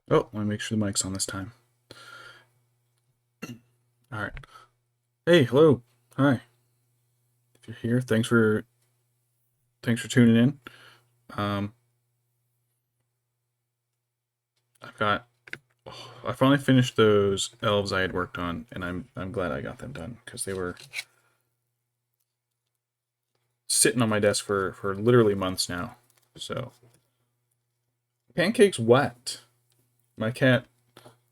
Oh, let me make sure the mic's on this time. All right. Hey, hello. Hi. If you're here, thanks for tuning in. Um, I've got I finally finished those elves I had worked on, and I'm glad I got them done because they were sitting on my desk for literally months now. So, Pancake's wet. My cat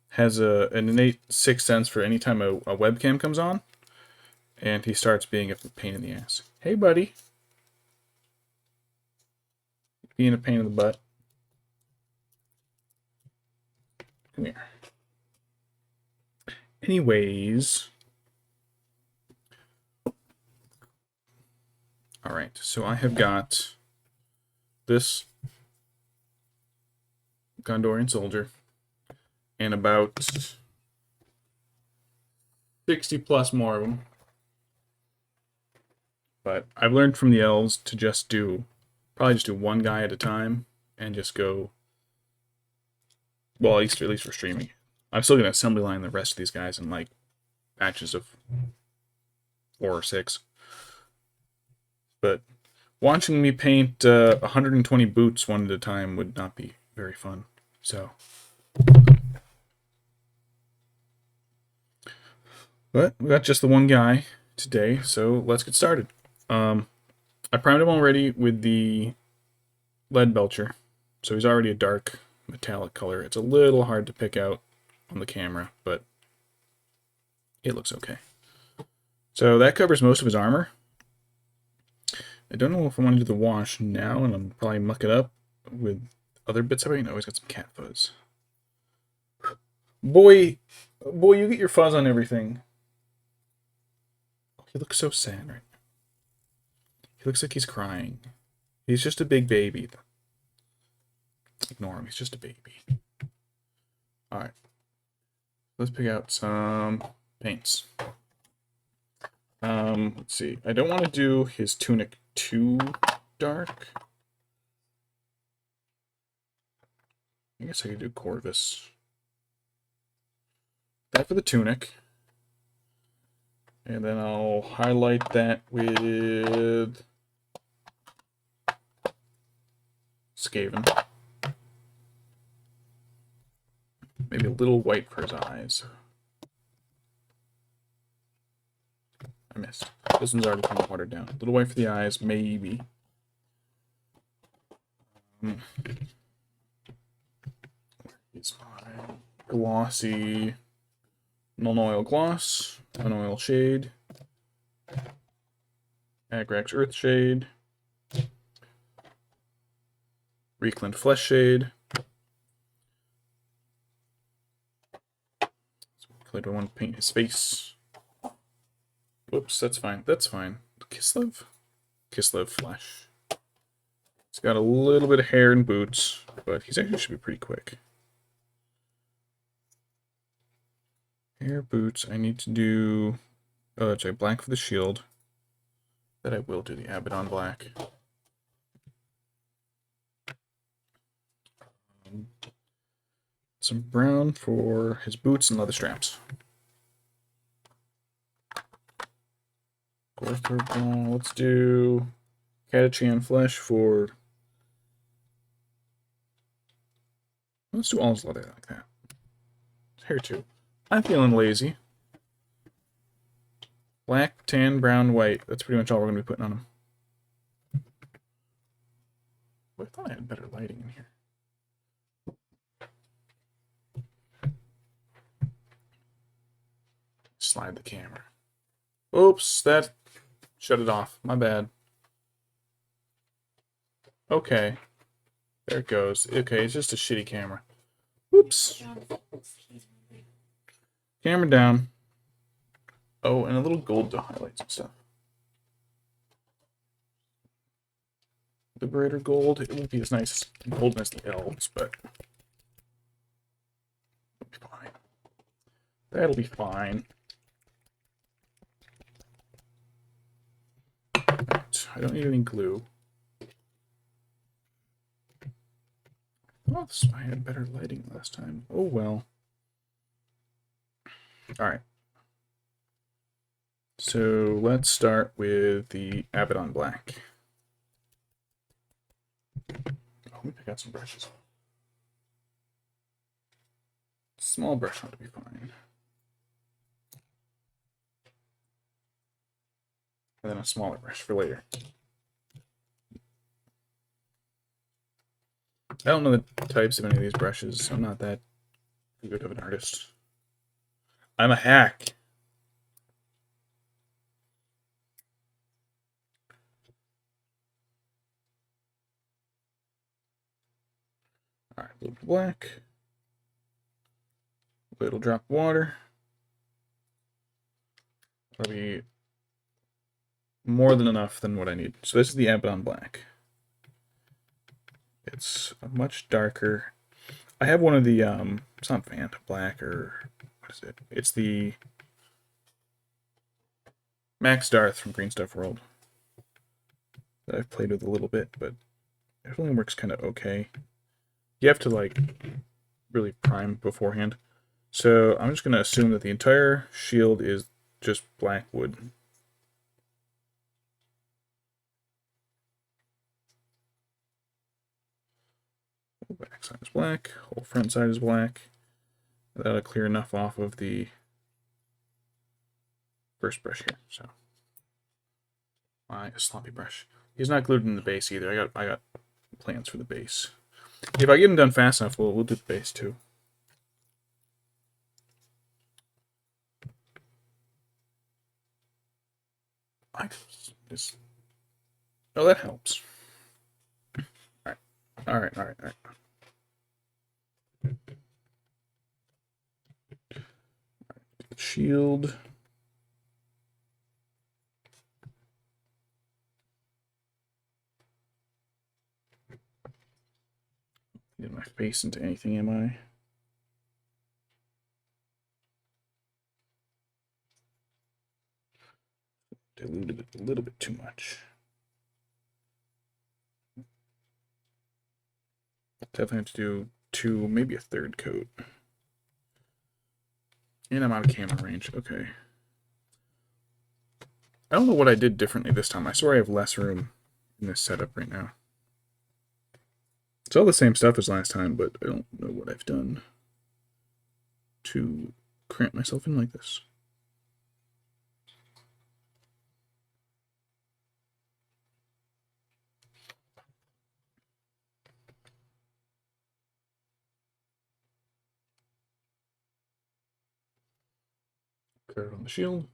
has an innate sixth sense for any time a webcam comes on, and he starts being a pain in the ass. Hey, buddy, being a pain in the butt. Come here. Anyways, all right. So I have got this Gondorian soldier and about 60 plus more of them. But I've learned from the elves to probably just do one guy at a time and just go, well, at least for streaming. I'm still going to assembly line the rest of these guys in like batches of 4 or 6. But watching me paint 120 boots one at a time would not be very fun. So, but we got just the one guy today, so let's get started. I primed him already with the lead belcher, so he's already a dark metallic color. It's a little hard to pick out on the camera, but it looks okay. So that covers most of his armor. I don't know if I want to do the wash now, and I'm probably muck it up with other bits of it. No, he's got some cat fuzz. Boy, you get your fuzz on everything. He looks so sad right now. He looks like he's crying. He's just a big baby. Ignore him. He's just a baby. All right. Let's pick out some paints. Let's see. I don't want to do his tunic too dark. I guess I could do Corvus. That for the tunic. And then I'll highlight that with Skaven. Maybe a little white for his eyes. I missed. This one's already kind of watered down. A little white for the eyes, maybe. It's my glossy non-oil gloss, non-oil shade, Agrax Earth shade, Reekland Flesh shade. So do I want to paint his face? Whoops, that's fine. That's fine. Kislev? Kislev Flesh. He's got a little bit of hair and boots, but he's actually should be pretty quick. Hair, boots. I need to do... Oh, that's right. Black for the shield. That I will do the Abaddon black. Some brown for his boots and leather straps. Let's do Catachan flesh for... Let's do all his leather like that. Hair too. I'm feeling lazy. Black, tan, brown, white. That's pretty much all we're going to be putting on him. I thought I had better lighting in here. Slide the camera. Oops, that shut it off. My bad. Okay. There it goes. Okay, it's just a shitty camera. Oops. Camera down. Oh, and a little gold to highlight some stuff. Liberator gold. It won't be as nice and golden as the elves, but it'll be fine. That'll be fine. Right, I don't need any glue. Oh, thought I had better lighting last time. Oh well. Alright. So let's start with the Abaddon Black. Oh, let me pick out some brushes. Small brush ought to be fine. And then a smaller brush for later. I don't know the types of any of these brushes. I'm not that good of an artist. I'm a hack. Alright, a little black. A little drop of water. That'll be more than enough than what I need. So this is the Abaddon Black. It's a much darker. I have one of the, it's not Vanta Black, or what is it? It's the Max Darth from Green Stuff World that I've played with a little bit, but it only works kind of okay. You have to, like, really prime beforehand. So I'm just going to assume that the entire shield is just black wood. Whole back side is black, whole front side is black. That'll clear enough off of the first brush here. So my sloppy brush. He's not glued in the base either. I got plans for the base. If I get him done fast enough, we'll do the base too. Oh, that helps. All right. Shield. Get my face into anything, am I? Diluted it a little bit too much. Definitely have to do two, maybe a third coat. And I'm out of camera range. Okay. I don't know what I did differently this time. I swear I have less room in this setup right now. It's all the same stuff as last time, but I don't know what I've done to cramp myself in like this. Clear it on the shield.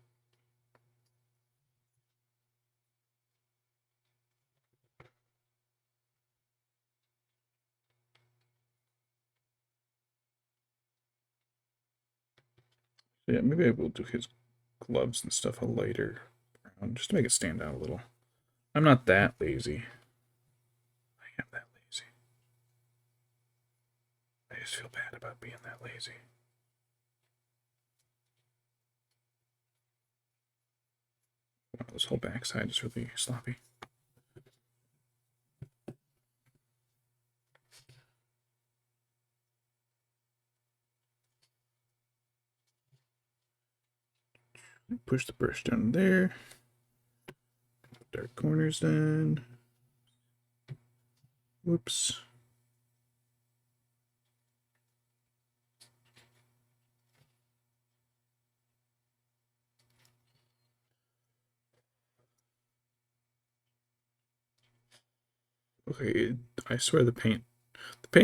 Yeah, maybe I will do his gloves and stuff a lighter brown, just to make it stand out a little. I'm not that lazy. I am that lazy. I just feel bad about being that lazy. Wow, this whole backside is really sloppy. Push the brush down there. Dark corners done. Whoops. Okay, I swear the paint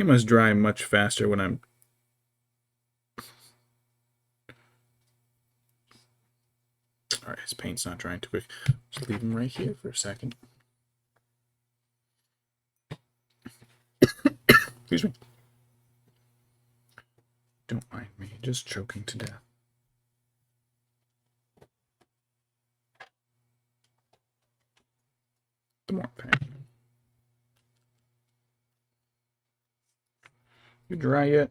must dry much faster when I'm... Alright, his paint's not drying too quick. Just leave him right here for a second. Excuse me. Don't mind me, just choking to death. The more paint. You dry yet?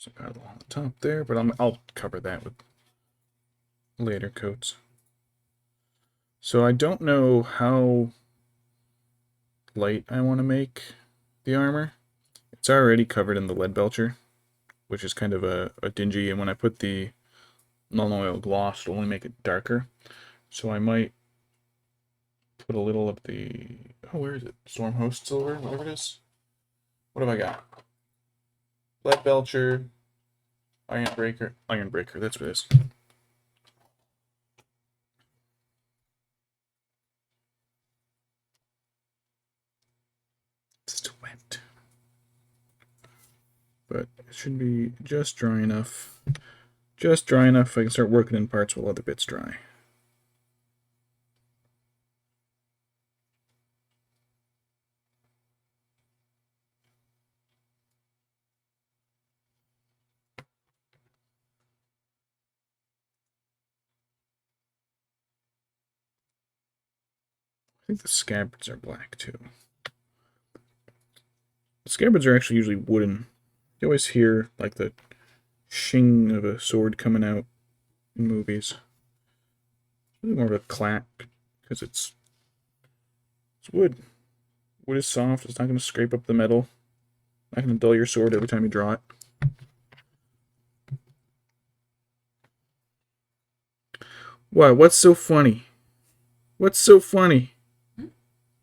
Some paddle on the top there, but I'll cover that with later coats. So I don't know how light I want to make the armor. It's already covered in the lead belcher, which is kind of a dingy, and when I put the null oil gloss, it'll only make it darker. So I might put a little of the... Oh, where is it? Storm Host Silver, whatever it is. What have I got? Lead belcher, iron breaker, that's what it is. It's still wet. But it should be just dry enough. Just dry enough I can start working in parts while other bits dry. I think the scabbards are black too. The scabbards are actually usually wooden. You always hear like the shing of a sword coming out in movies. It's really more of a clack because it's wood. Wood is soft. It's not going to scrape up the metal. Not going to dull your sword every time you draw it. What? What's so funny? What's so funny?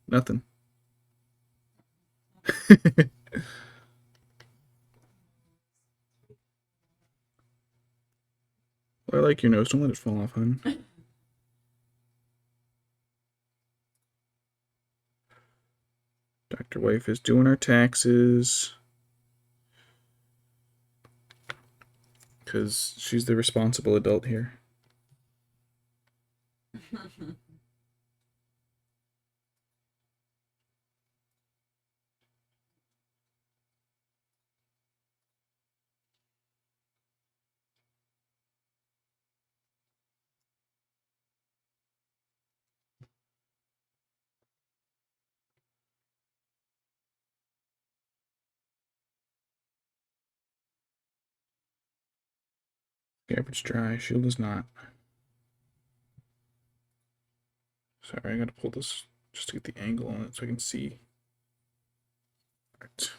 Nothing. Well, I like your nose. Don't let it fall off, hon. Dr. Wife is doing our taxes. Because she's the responsible adult here. Garbage dry. Shield is not. Sorry, I gotta pull this just to get the angle on it so I can see. Right.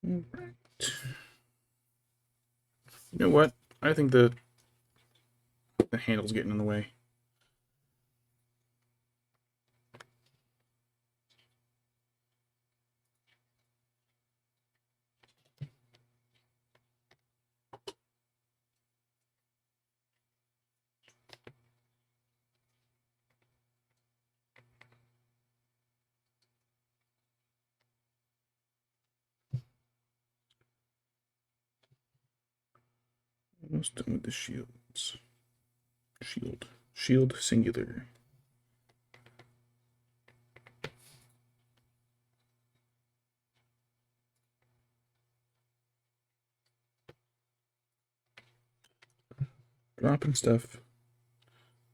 Right. You know what? I think the handle's getting in the way. Almost done with the shields. Shield singular. Dropping stuff.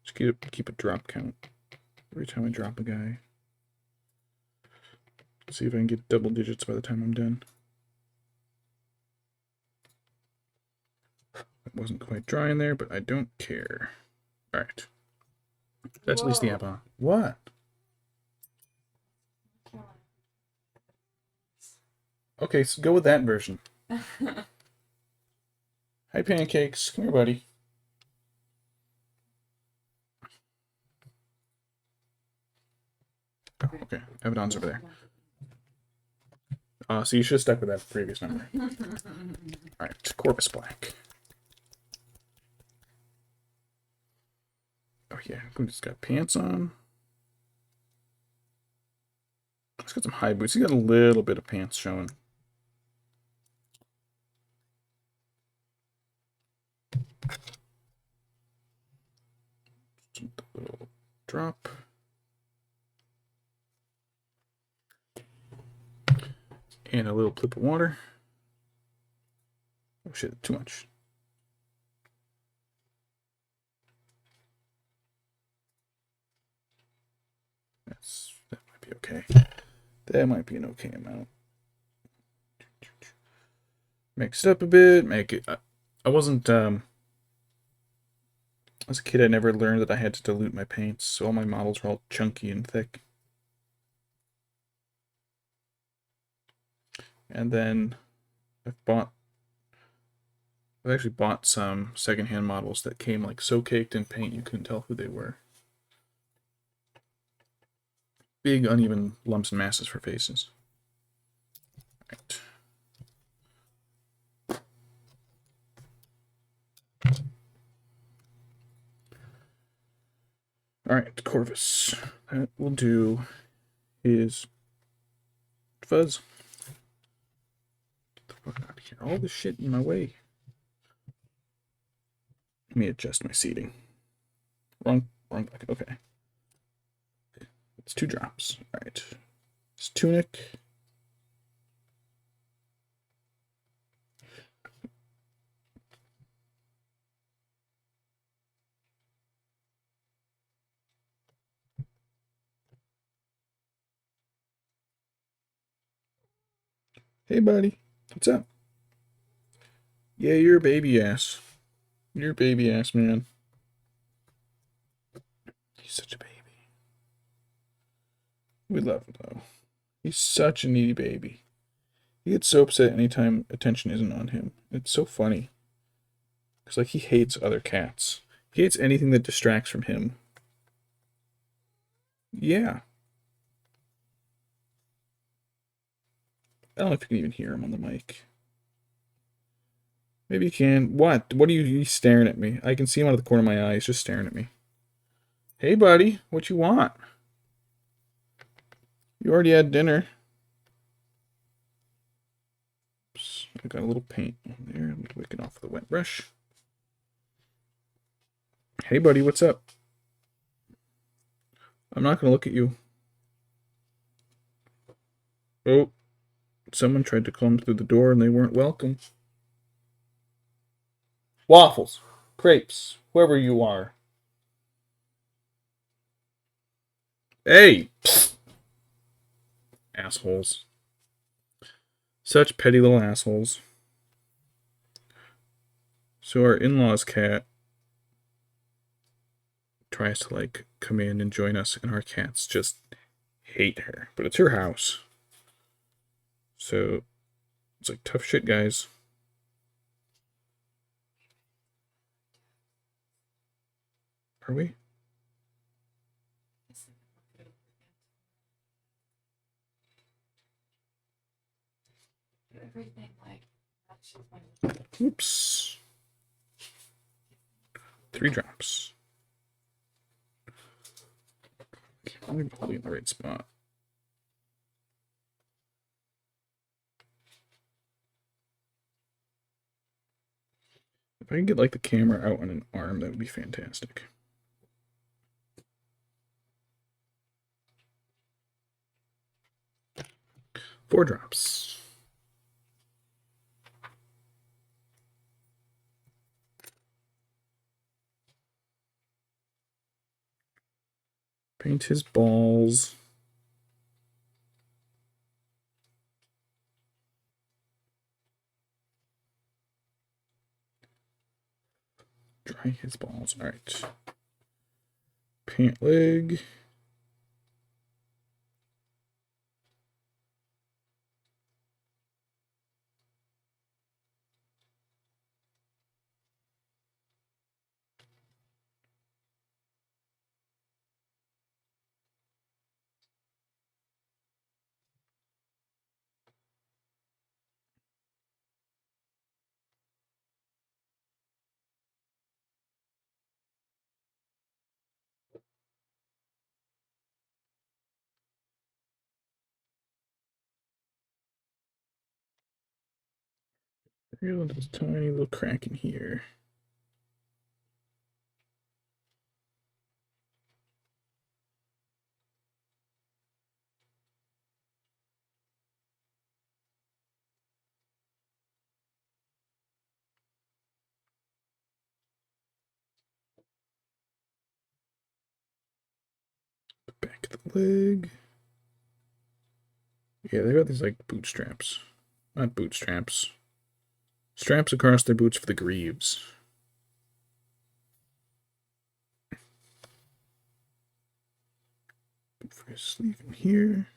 Just keep a drop count every time I drop a guy. See if I can get double digits by the time I'm done. It wasn't quite dry in there, but I don't care. Alright. That's at least the app. What? Okay, so go with that version. Hi, Pancakes. Come here, buddy. Oh, okay. Abaddon's over there. So you should have stuck with that previous number. Alright, Corpus Black. Oh yeah, he's got pants on. He's got some high boots. He's got a little bit of pants showing. Just a little drop. And a little clip of water. Oh shit, too much. be okay. That might be an okay amount. Mix it up a bit. Make it. I wasn't. As a kid, I never learned that I had to dilute my paints, so all my models were all chunky and thick. And then I've actually bought some secondhand models that came like so caked in paint you couldn't tell who they were. Big uneven lumps and masses for faces. Right. Alright, Corvus. That will do his fuzz. Get the fuck out of here. All this shit in my way. Let me adjust my seating. Wrong bucket. Okay. It's 2 drops. Alright. It's tunic. Hey, buddy. What's up? Yeah, you're a baby ass. You're a baby ass, man. He's such a baby. We love him, though. He's such a needy baby. He gets so upset anytime attention isn't on him. It's so funny. Because, like, he hates other cats. He hates anything that distracts from him. Yeah. I don't know if you can even hear him on the mic. Maybe you can. What? What are you he's staring at me? I can see him out of the corner of my eye. He's just staring at me. Hey, buddy. What you want? You already had dinner. Oops. I got a little paint on there. I'm wicking off with a wet brush. Hey, buddy. What's up? I'm not going to look at you. Oh. Someone tried to come through the door and they weren't welcome. Waffles, crepes, whoever you are. Hey! Psst. Assholes. Such petty little assholes. So our in-laws cat tries to like come in and join us, and our cats just hate her. But it's her house. So it's like tough shit, guys. Are we? Oops. 3 drops. I'm probably in the right spot. If I can get like the camera out on an arm, that would be fantastic. 4 drops. Paint his balls. Dry his balls. Alright. Paint leg. Here's this tiny little crack in here. The back of the leg. Yeah, they got these like bootstraps. Not bootstraps. Straps across their boots for the greaves. For his sleeve in here.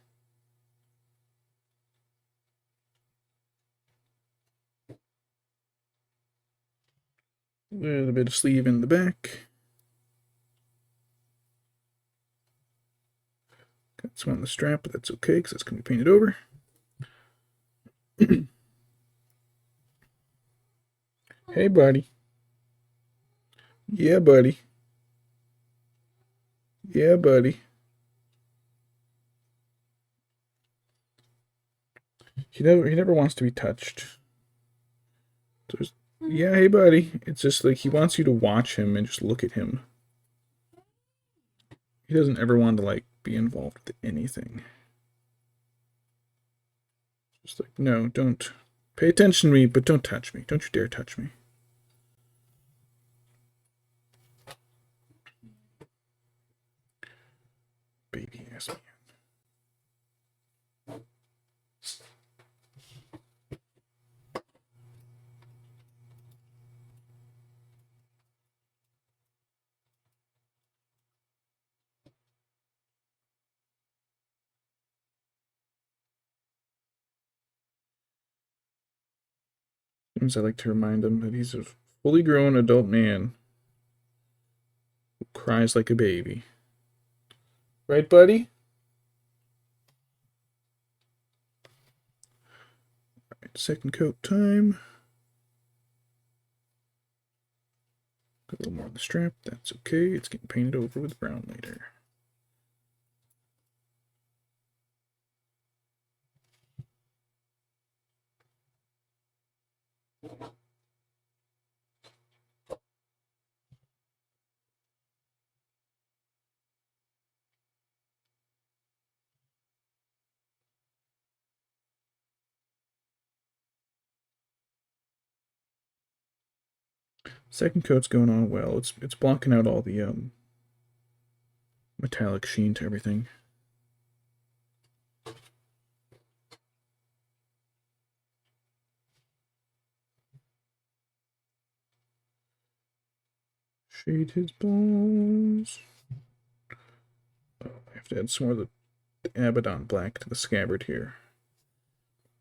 A little bit of sleeve in the back. Got some on the strap, but that's okay because that's going to be painted over. Hey, buddy. Yeah, buddy. Yeah, buddy. He never wants to be touched. Yeah, hey, buddy. It's just like he wants you to watch him and just look at him. He doesn't ever want to like be involved with anything. Just like, no, don't pay attention to me, but don't touch me. Don't you dare touch me. Baby ass man. Sometimes I like to remind him that he's a fully grown adult man who cries like a baby. Right, buddy? Alright, second coat time. Got a little more on the strap. That's okay. It's getting painted over with brown later. Second coat's going on well. It's blocking out all the metallic sheen to everything. Shade his balls. Oh, I have to add some more of the Abaddon black to the scabbard here.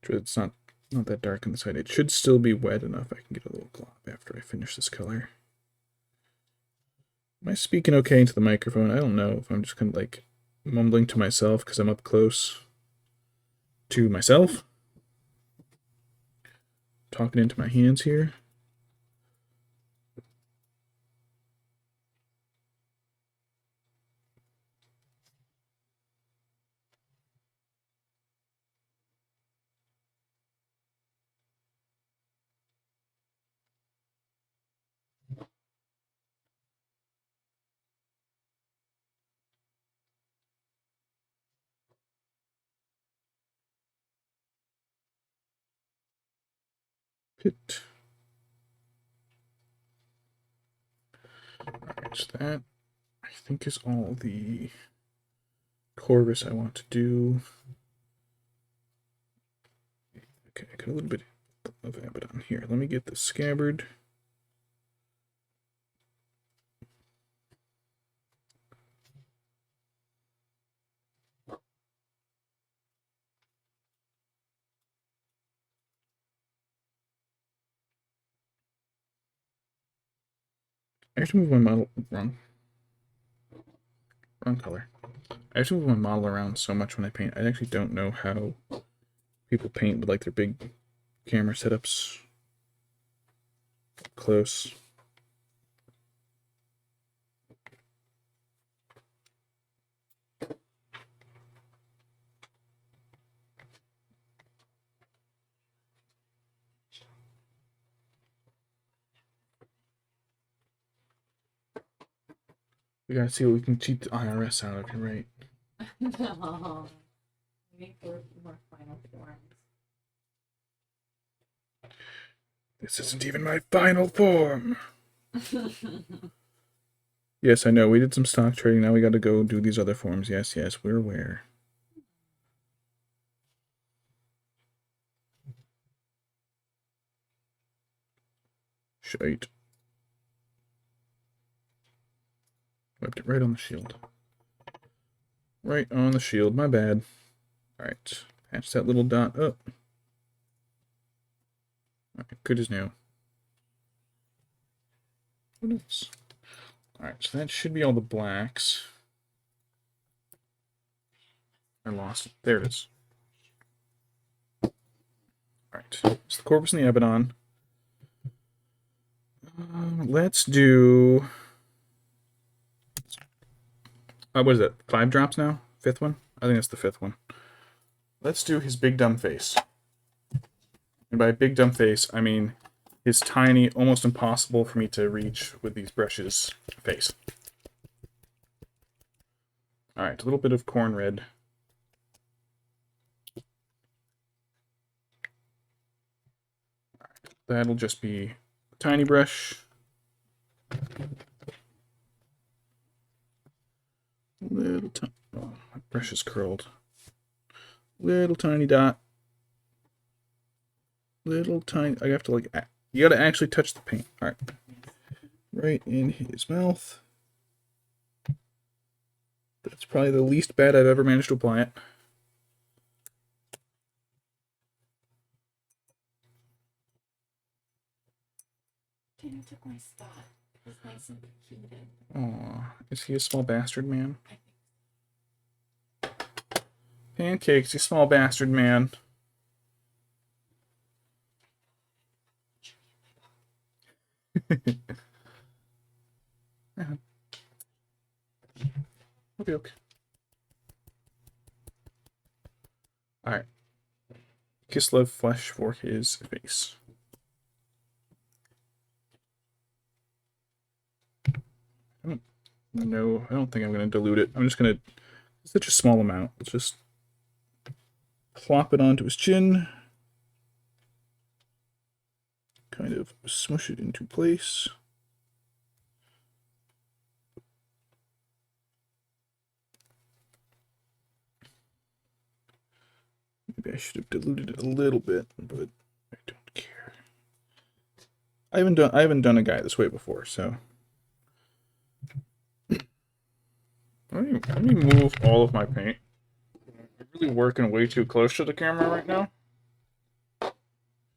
It's not that dark on the side. It should still be wet enough I can get a little glop after I finish this color. Am I speaking okay into the microphone? I don't know if I'm just kind of like mumbling to myself because I'm up close to myself. Talking into my hands here. Pit. Alright, so that I think is all the Corvus I want to do. Okay, I got a little bit of Abaddon here. Let me get the scabbard. I have to move my model wrong color. I have to move my model around so much when I paint. I actually don't know how people paint with like their big camera setups close. We gotta see what we can cheat the IRS out of, right? No. Make more final forms. This isn't even my final form. Yes, I know. We did some stock trading. Now we got to go do these other forms. Yes, we're aware. Shite. Wiped it right on the shield. Right on the shield, my bad. Alright, patch that little dot up. Alright, good as new. What else? Alright, so that should be all the blacks. I lost it. There it is. Alright, it's the Corpus and the Abaddon. Let's do... what is that? 5 drops now? 5th one? I think that's the 5th one. Let's do his big dumb face. And by big dumb face, I mean his tiny, almost impossible for me to reach with these brushes face. Alright, a little bit of corn red. That'll just be a tiny brush. Little tiny... Oh, my brush is curled. Little tiny dot. Little tiny... I have to, like... You gotta actually touch the paint. Alright. Right in his mouth. That's probably the least bad I've ever managed to apply it. Danny took my spot. It was nice and heated. Aw, is he a small bastard man? Pancakes, you small bastard man. Okay, okay. Alright. Kislev flesh for his face. No, I don't think I'm going to dilute it. I'm just going to... Such a small amount. Let's just plop it onto his chin. Kind of smush it into place. Maybe I should have diluted it a little bit, but I don't care. I haven't done a guy this way before, so... Let me move all of my paint. I'm really working way too close to the camera right now.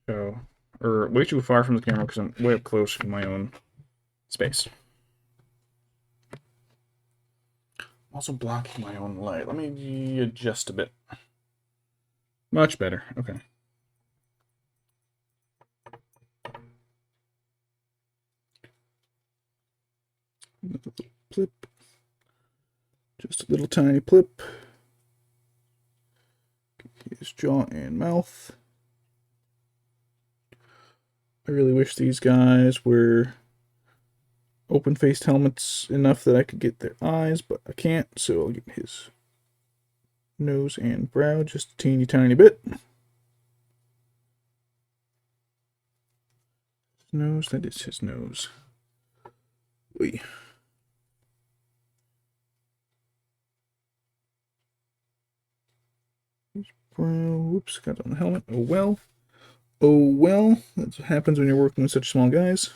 So, or way too far from the camera because I'm way up close in my own space. I'm also blocking my own light. Let me adjust a bit. Much better. Okay. Plip. Just a little tiny plip. His jaw and mouth. I really wish these guys were open-faced helmets enough that I could get their eyes, but I can't, so I'll get his nose and brow just a teeny tiny bit. His nose, that is his nose. Oy. Whoops, got on the helmet. Oh well. Oh well. That's what happens when you're working with such small guys.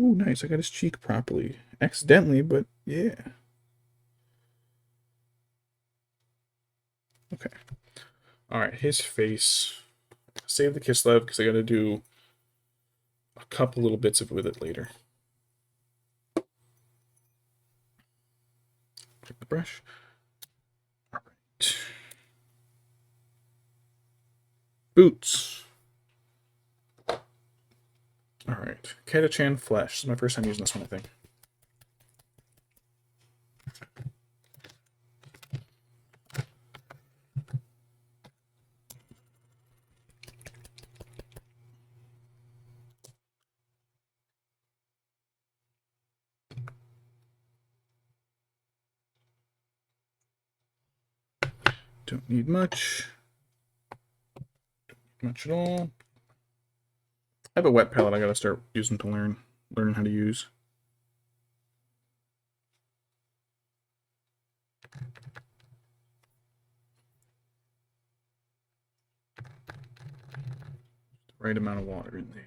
Oh, nice. I got his cheek properly. Accidentally, but yeah. Okay. Alright, his face. Save the Kislev because I gotta do a couple little bits with it later. Check the brush. Alright. Boots. Alright. Katachan flesh. This is my first time using this one, I think. Don't need much. Don't need much at all. I have a wet palette I gotta start using to learn how to use. Right amount of water in there.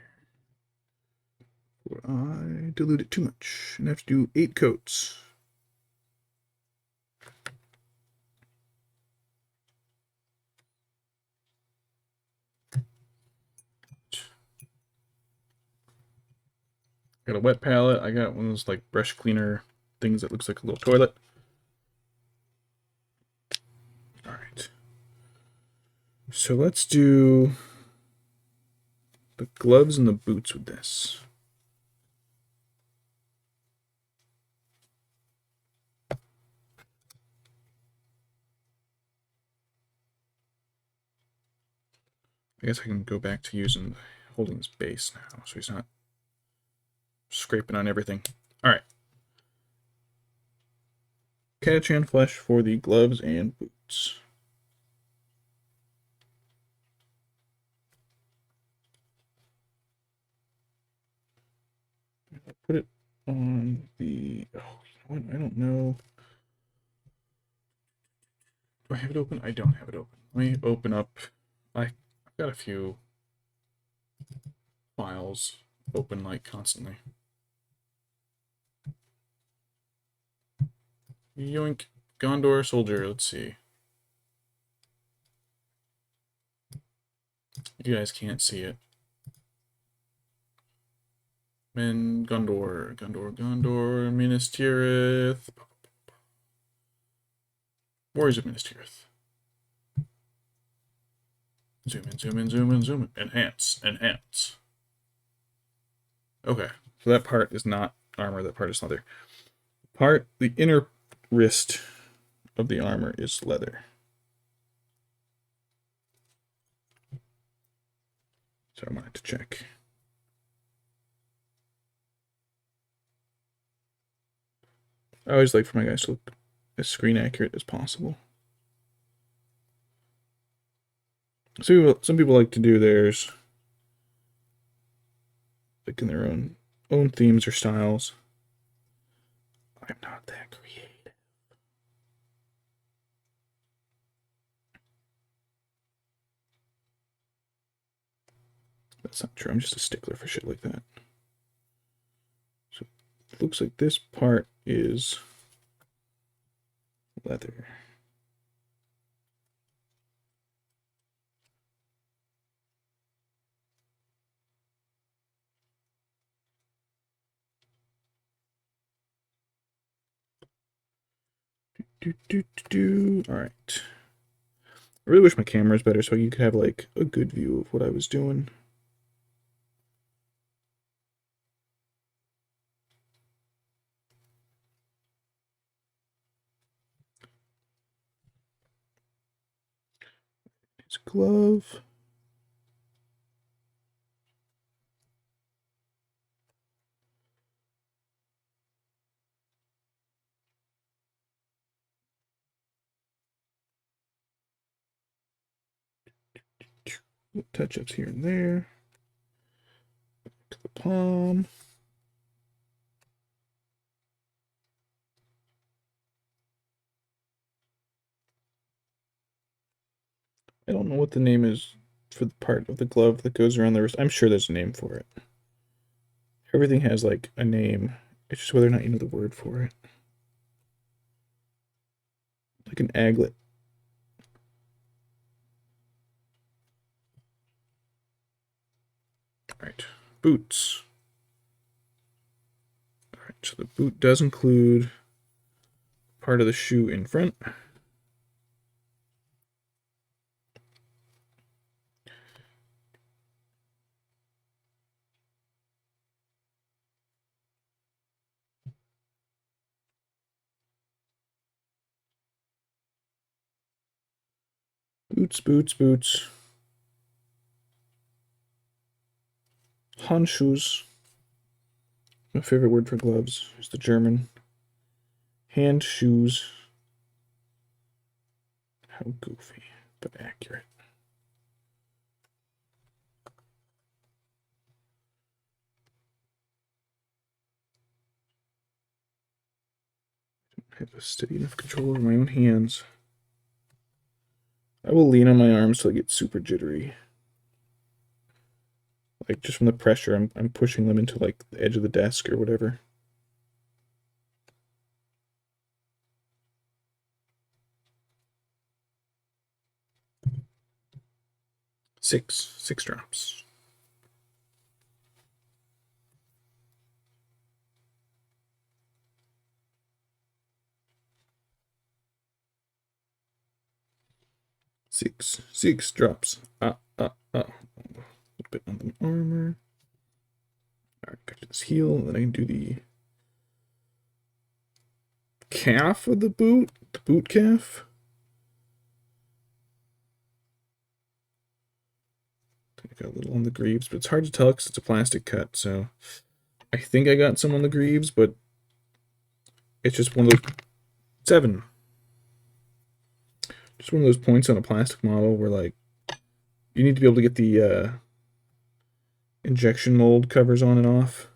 I dilute it too much and have to do 8 coats. Got a wet palette. I got one of those like brush cleaner things that looks like a little toilet. All right. So let's do the gloves and the boots with this. I guess I can go back to holding his base now, so he's not scraping on everything. All right. Catachan flesh for the gloves and boots. I'll put it on the. Oh, you know what? I don't know. Do I have it open? I don't have it open. Let me open up. I've got a few files open like constantly. Yoink. Gondor soldier. Let's see. You guys can't see it. Gondor, Minas Tirith. Warriors of Minas Tirith. Zoom in, zoom in, zoom in, zoom in. Enhance, enhance. Okay, so that part is not armor, that part is leather. The inner wrist of the armor is leather. So I wanted to check. I always like for my guys to look as screen accurate as possible. Some people like to do theirs like in their own themes or styles. I'm not that creative. That's not true. I'm just a stickler for shit like that. So it looks like this part is leather. All right. I really wish my camera was better so you could have like a good view of what I was doing. It's a glove. Touch-ups here and there. To the palm. I don't know what the name is for the part of the glove that goes around the wrist. I'm sure there's a name for it. Everything has like a name. It's just whether or not you know the word for it. Like an aglet. Alright, boots. Alright, so the boot does include part of the shoe in front. Boots, boots, boots. Handschuhs. My favorite word for gloves is the German. Hand shoes. How goofy, but accurate. I have a steady enough control over my own hands. I will lean on my arms till I get super jittery. Like, just from the pressure, I'm pushing them into, like, the edge of the desk or whatever. Six drops. Six drops. A little bit on the armor. Alright, got this heal, and then I can do the calf of the boot calf. I got a little on the greaves, but it's hard to tell because it's a plastic cut, so I think I got some on the greaves, but it's just one of those 7. Just one of those points on a plastic model where, like, you need to be able to get the injection mold covers on and off.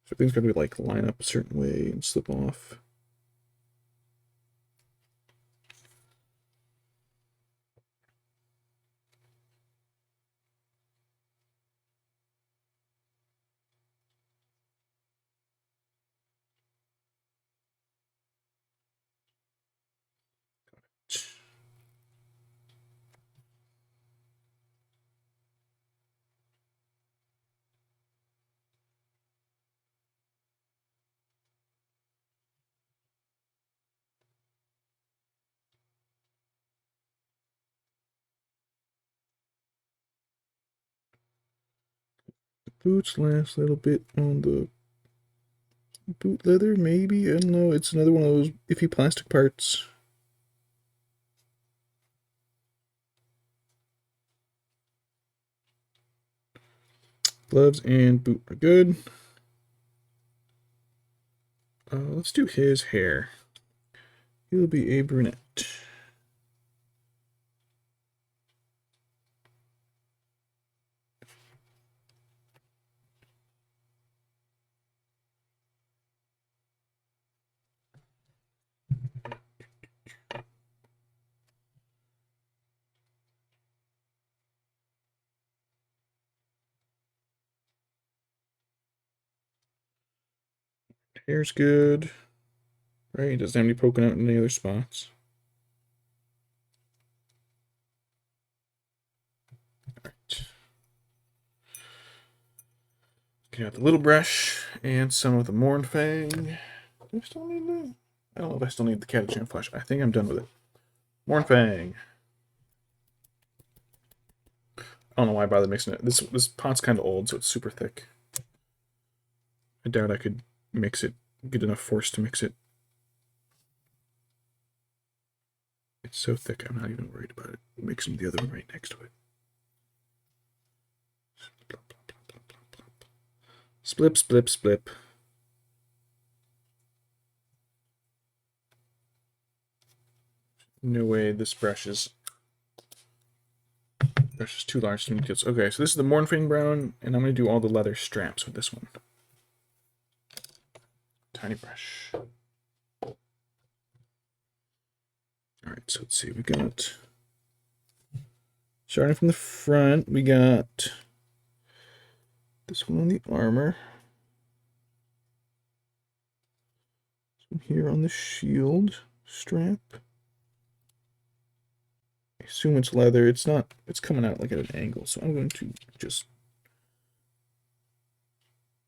So things got to be, like, line up a certain way and slip off. Boots last a little bit on the boot leather, maybe? I don't know. It's another one of those iffy plastic parts. Gloves and boot are good. Let's do his hair. He'll be a brunette. Hair's good. Right, doesn't have any poking out in any other spots. Alright. Got the little brush and some of the Mornfang. Do I still need that? I don't know if I still need the Catachan flesh. I think I'm done with it. Mornfang. I don't know why I bothered mixing it. This pot's kind of old, so it's super thick. I doubt I could mix it, get enough force to mix it. It's so thick, I'm not even worried about it. Mixing the other one right next to it. Splip, splip, splip. No way this brush is too large to make. Okay, so this is the Mornfang brown, and I'm going to do all the leather straps with this one. Tiny brush. Alright, so let's see, we got, starting from the front, we got this one on the armor. This one here on the shield strap. I assume it's leather. It's not, it's coming out like at an angle, so I'm going to just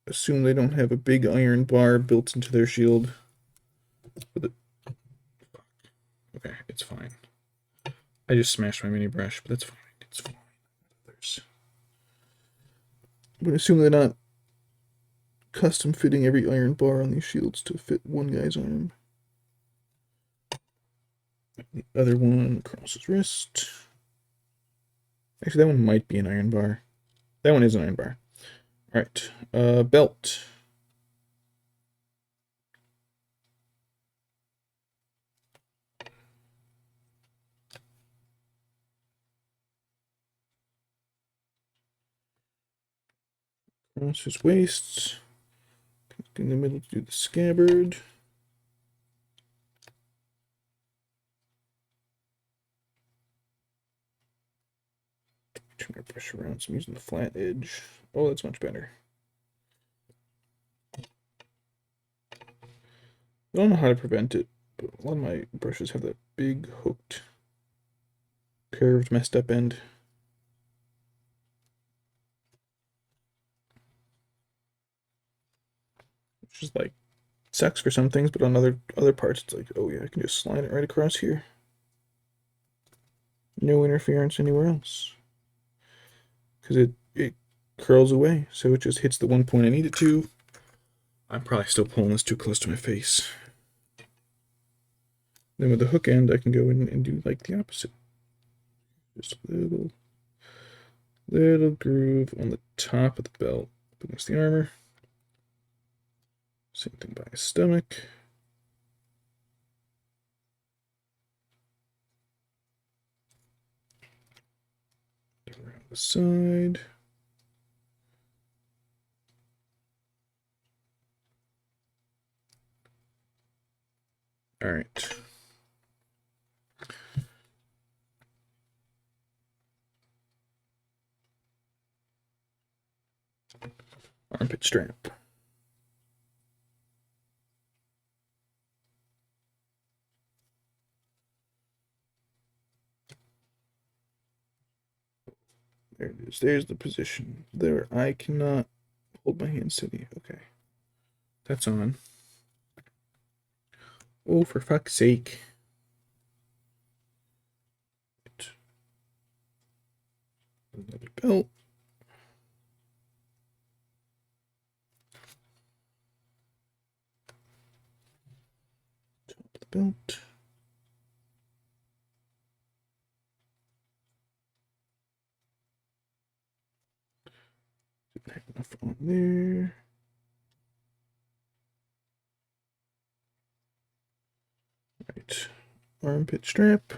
assume they don't have a big iron bar built into their shield. Okay, it's fine. I just smashed my mini brush, but that's fine. It's fine. I'm going to assume they're not custom fitting every iron bar on these shields to fit one guy's arm. The other one across his wrist. Actually, that one might be an iron bar. That one is an iron bar. Alright, belt. Across his waists. In the middle to do the scabbard. Turn my brush around, so I'm using the flat edge. Oh, that's much better. I don't know how to prevent it, but a lot of my brushes have that big hooked, curved, messed up end. Which is like, sucks for some things, but on other parts it's like, oh yeah, I can just slide it right across here. No interference anywhere else. Because it curls away, so it just hits the one point I need it to. I'm probably still pulling this too close to my face. Then with the hook end, I can go in and do like the opposite. Just a little groove on the top of the belt up against the armor. Same thing by his stomach. Around the side. All right. Armpit strap. There it is. There's the position. There, I cannot hold my hand steady. Okay. That's on. Oh, for fuck's sake. Another belt. Top of the belt. Didn't have enough on there. Right. Armpit strap.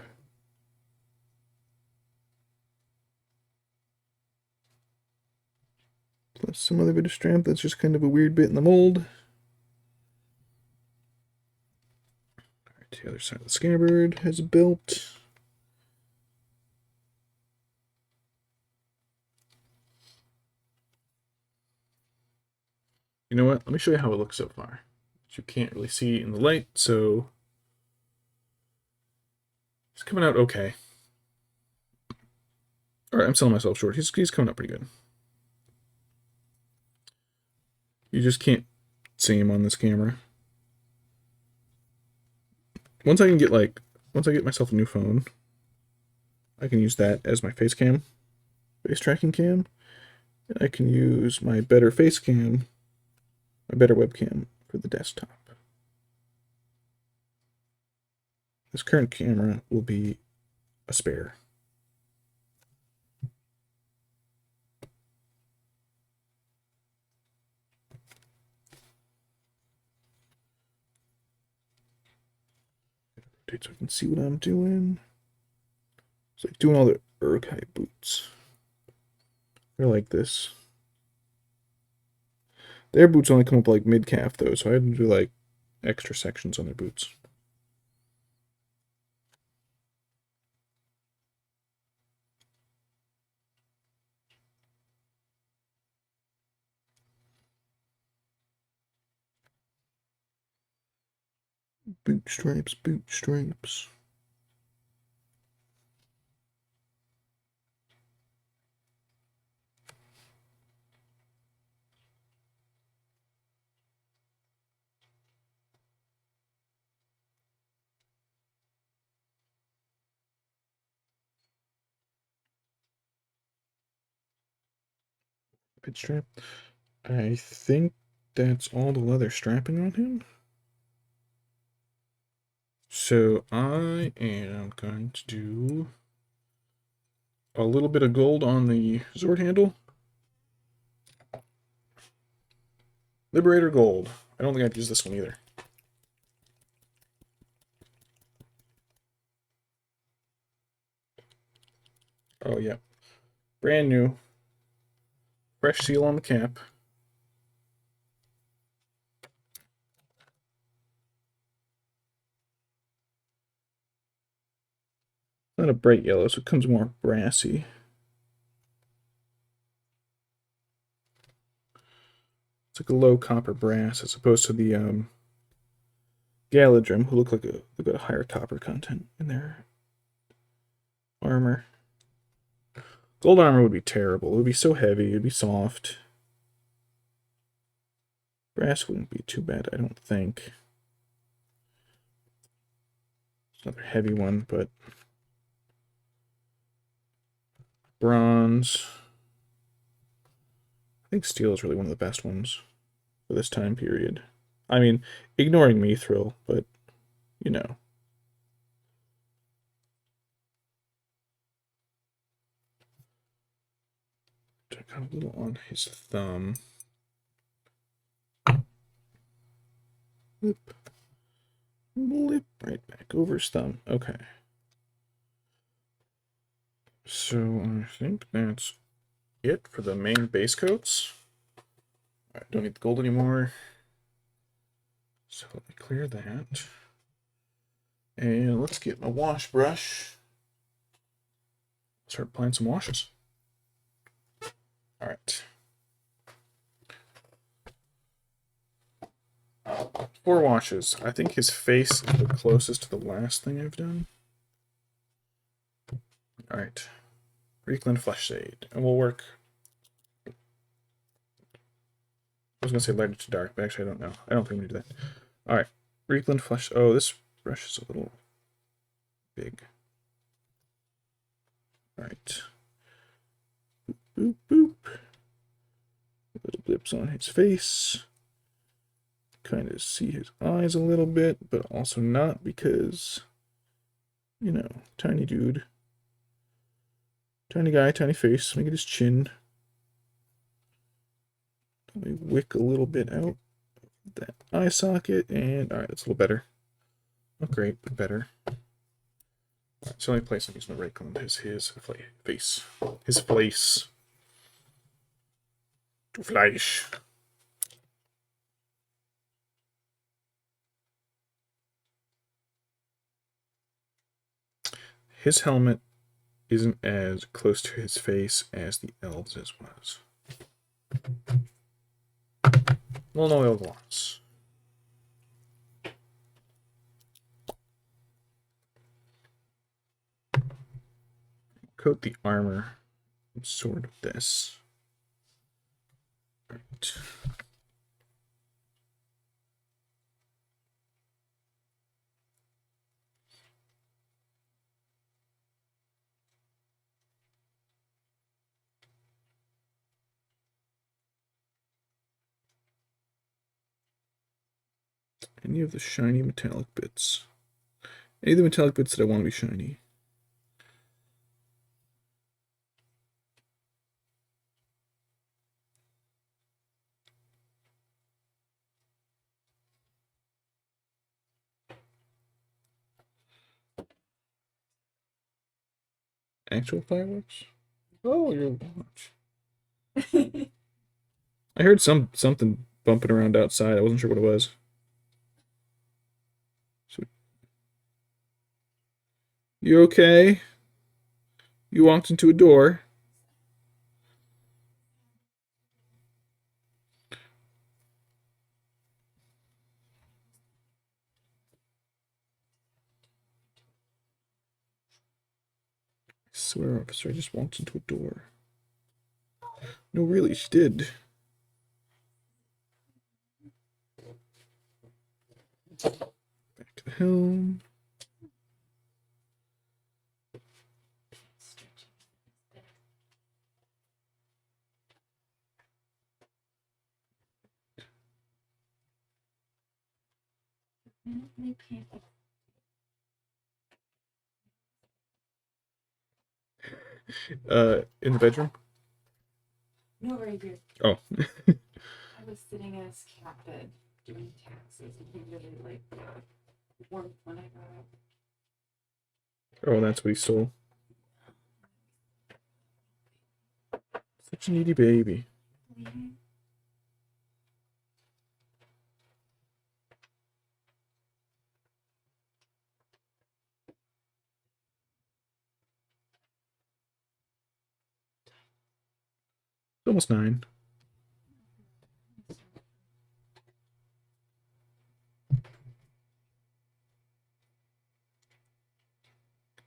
Plus some other bit of strap that's just kind of a weird bit in the mold. Alright, the other side of the scabbard has a belt. You know what? Let me show you how it looks so far. You can't really see in the light, so it's coming out okay. Alright, I'm selling myself short. He's coming out pretty good. You just can't see him on this camera. Once I get myself a new phone, I can use that as my face tracking cam, and I can use my better face cam, my better webcam for the desktop. This current camera will be a spare. So I can see what I'm doing. It's like doing all the Urkai boots. They're like this. Their boots only come up like mid-calf though, so I had to do like extra sections on their boots. Boot stripes, boot stripes. Pit strap. I think that's all the leather strapping on him. So I am going to do a little bit of gold on the sword handle. Liberator gold. I don't think I've used this one either. Oh yeah. Brand new. Fresh seal on the cap. not a bright yellow, so it comes more brassy. It's like a low copper brass as opposed to the Galadrim, who look like they've got a higher copper content in their armor. Gold armor would be terrible. It would be so heavy. It would be soft. Brass wouldn't be too bad, I don't think. It's another heavy one, but bronze. I think steel is really one of the best ones for this time period. I mean, ignoring mithril, but you know. Got a little on his thumb. Blip. Blip right back over his thumb. Okay. So I think that's it for the main base coats. Alright, don't need the gold anymore. So let me clear that. And let's get my wash brush. Start applying some washes. Alright. 4 washes. I think his face is the closest to the last thing I've done. Alright. Reekland Flesh Shade. And we'll work. I was going to say lighter to dark, but actually I don't know. I don't think we do that. Alright. Reekland Flesh. Oh, this brush is a little big. Alright. Boop, boop, boop. Little blips on his face. Kind of see his eyes a little bit, but also not because, you know, tiny dude. Tiny guy, tiny face. Let me get his chin. Let me wick a little bit out that eye socket, and alright, that's a little better. Not great, but better. Right, so the only place I'm using the right color is his face. His face. Du Fleisch. His helmet isn't as close to his face as the elves' was. Well, no elf wants. Coat the armor in sort of this. Right. Any of the shiny metallic bits. Any of the metallic bits that I want to be shiny. Actual fireworks? Oh, your watch. I heard something bumping around outside. I wasn't sure what it was. So, you okay? You walked into a door. I swear, officer, I just walked into a door. No, really, she did. Back to the helm. In the bedroom? No, right here. Oh. I was sitting in his cat bed doing taxes, and he really liked the warmth when I got up. Oh, that's what he stole. Such a needy baby. almost 9.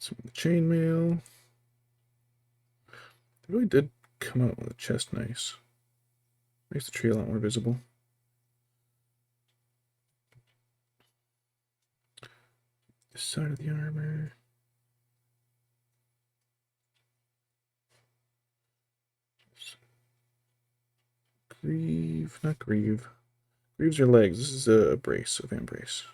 Some of the chainmail. It really did come out with the chest nice. Makes the tree a lot more visible. This side of the armor. Greave, not greave. Greaves are legs. This is a brace, a van brace.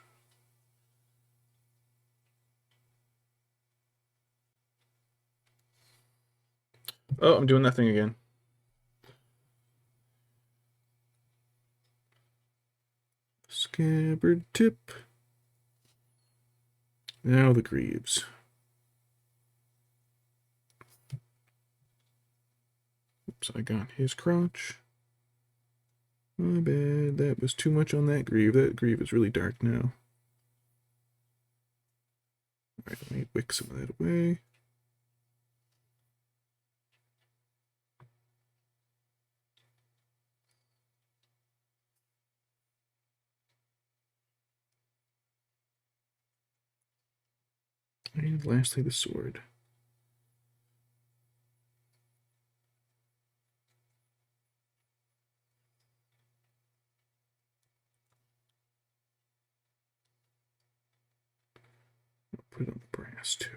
Oh, I'm doing that thing again. Scabbard tip. Now the greaves. Oops, I got his crotch. My bad. That was too much on that greave. That greave is really dark now. Alright, let me wick some of that away. And lastly, the sword. I'll put it on the brass too.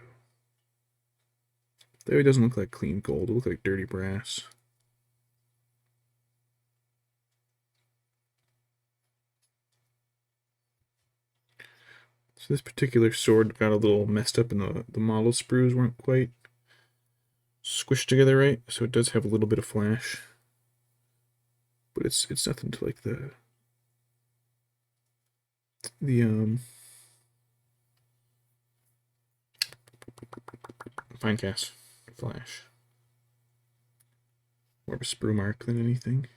That way it doesn't look like clean gold, it looks like dirty brass. So this particular sword got a little messed up and the model sprues weren't quite squished together right, so it does have a little bit of flash. But it's nothing to like the fine cast flash. More of a sprue mark than anything.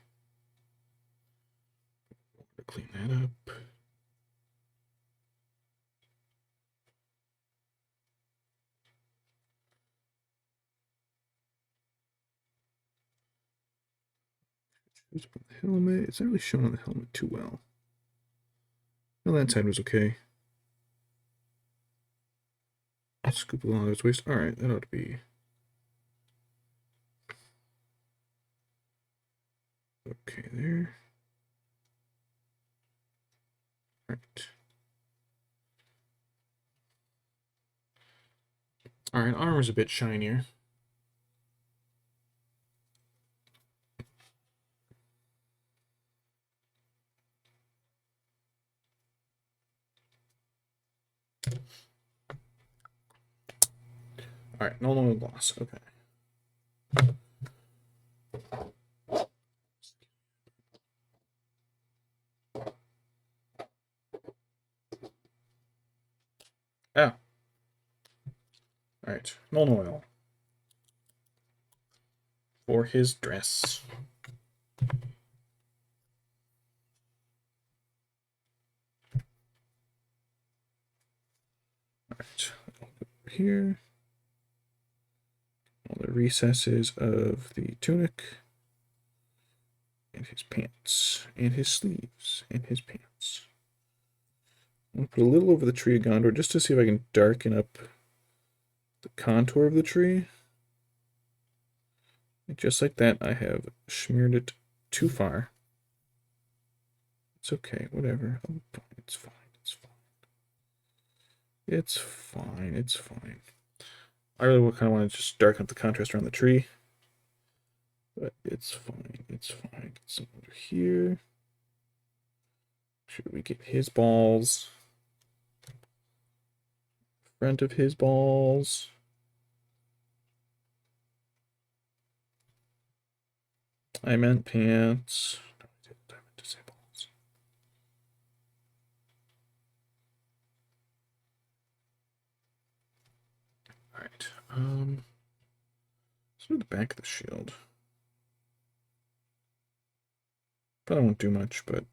Clean that up. The helmet. It's not really shown on the helmet too well. Well, that side was okay. Scoop along its waist. Alright, that ought to be. Okay, there. Alright. Alright, armor's a bit shinier. Alright, no gloss. Okay. Oh. Alright, Nuln Oil. For his dress. Alright, over here. All the recesses of the tunic. And his pants. And his sleeves. And his pants. I'm going to put a little over the tree of Gondor just to see if I can darken up the contour of the tree. And just like that, I have smeared it too far. It's okay, whatever. I'm fine. It's fine. It's fine. It's fine. It's fine. I really kind of want to just darken up the contrast around the tree. But it's fine. It's fine. Get some over here. Should we get his balls? Front of his balls. I meant pants. No, I didn't. I meant to say balls. Alright. Let's do the back of the shield. Probably won't do much, but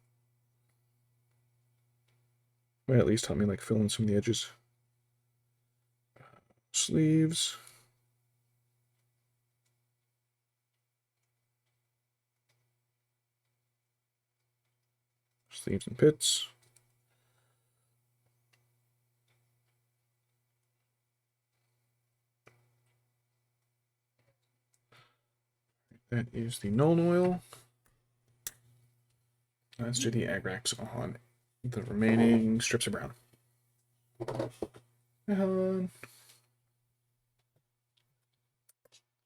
might at least help me like fill in some of the edges. Sleeves. Sleeves and pits. That is the Nuln Oil. Let's do the Agrax on the remaining strips of brown.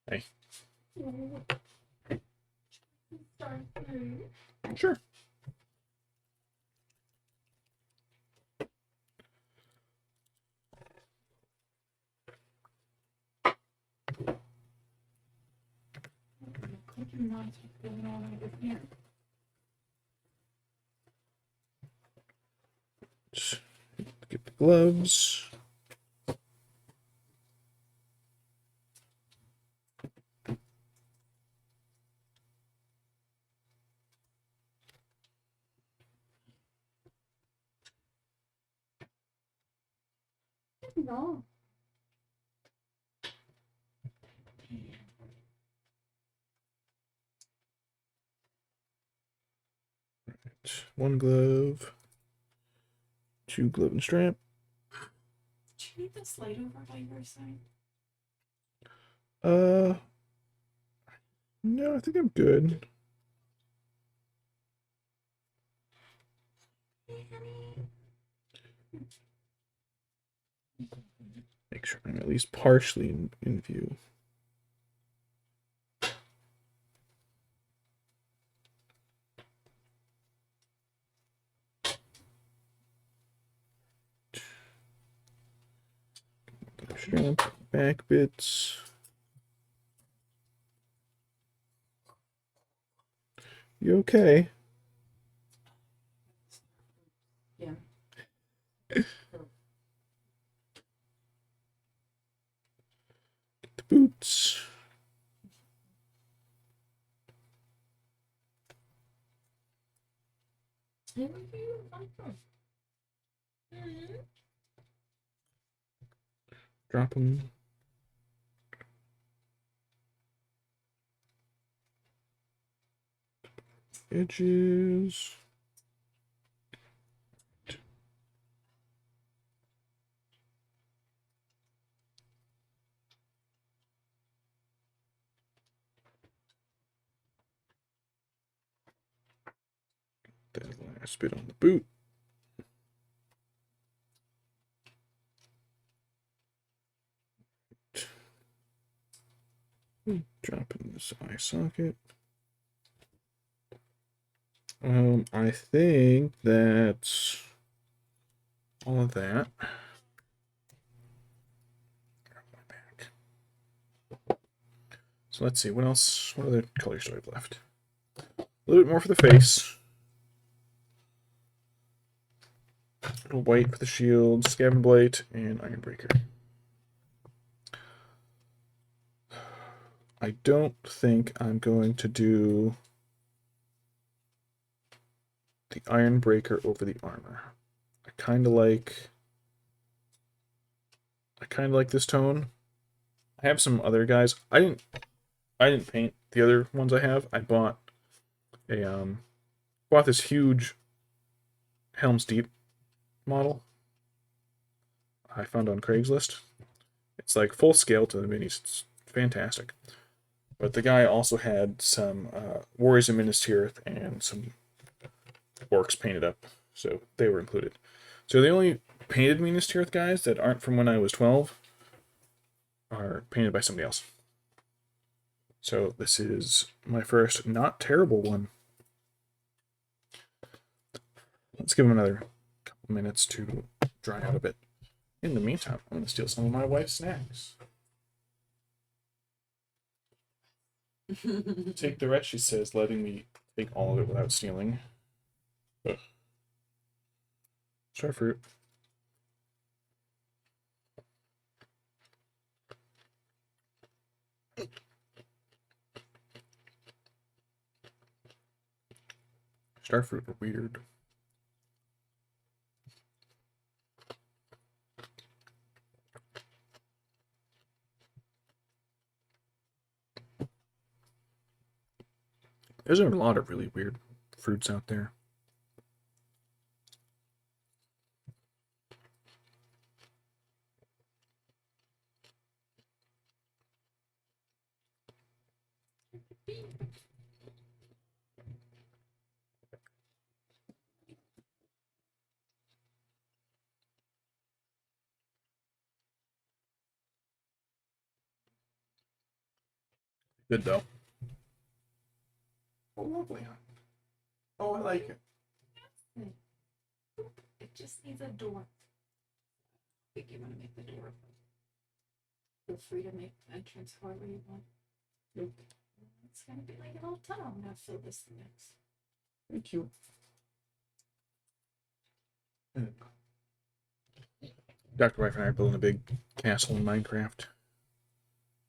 Hey. Sure. Get the gloves. No. One glove. 2 glove and strap. Did you need this light over by your side? No, I think I'm good. Make sure I'm at least partially in view. Strap, back bits. You okay? Yeah. Get the boots. Drop them. Edges. That last bit on the boot. Drop in this eye socket. I think that's all of that. So let's see, what else? What other colors do I have left? A little bit more for the face. A little white for the shield, Scavenge Blight, and Ironbreaker. I don't think I'm going to do the Ironbreaker over the armor. I kind of like this tone. I have some other guys. I didn't paint the other ones I have. I bought this huge Helm's Deep model I found on Craigslist. It's like full scale to the minis. It's fantastic. But the guy also had some Warriors of Minas Tirith and some orcs painted up, so they were included. So the only painted Minas Tirith guys that aren't from when I was 12 are painted by somebody else. So this is my first not terrible one. Let's give him another couple minutes to dry out a bit. In the meantime, I'm going to steal some of my wife's snacks. Take the rest, she says, letting me take all of it without stealing. Ugh. Starfruit. Starfruit are weird. There's a lot of really weird fruits out there. Good though. Oh, lovely. Oh, I like it. It just needs a door. I think you want to make the door. Feel free to make the entrance however you want. Nope. It's gonna be like an old tunnel. I'm gonna fill this next. Thank you. Dr. Wife and I are building a big castle in Minecraft.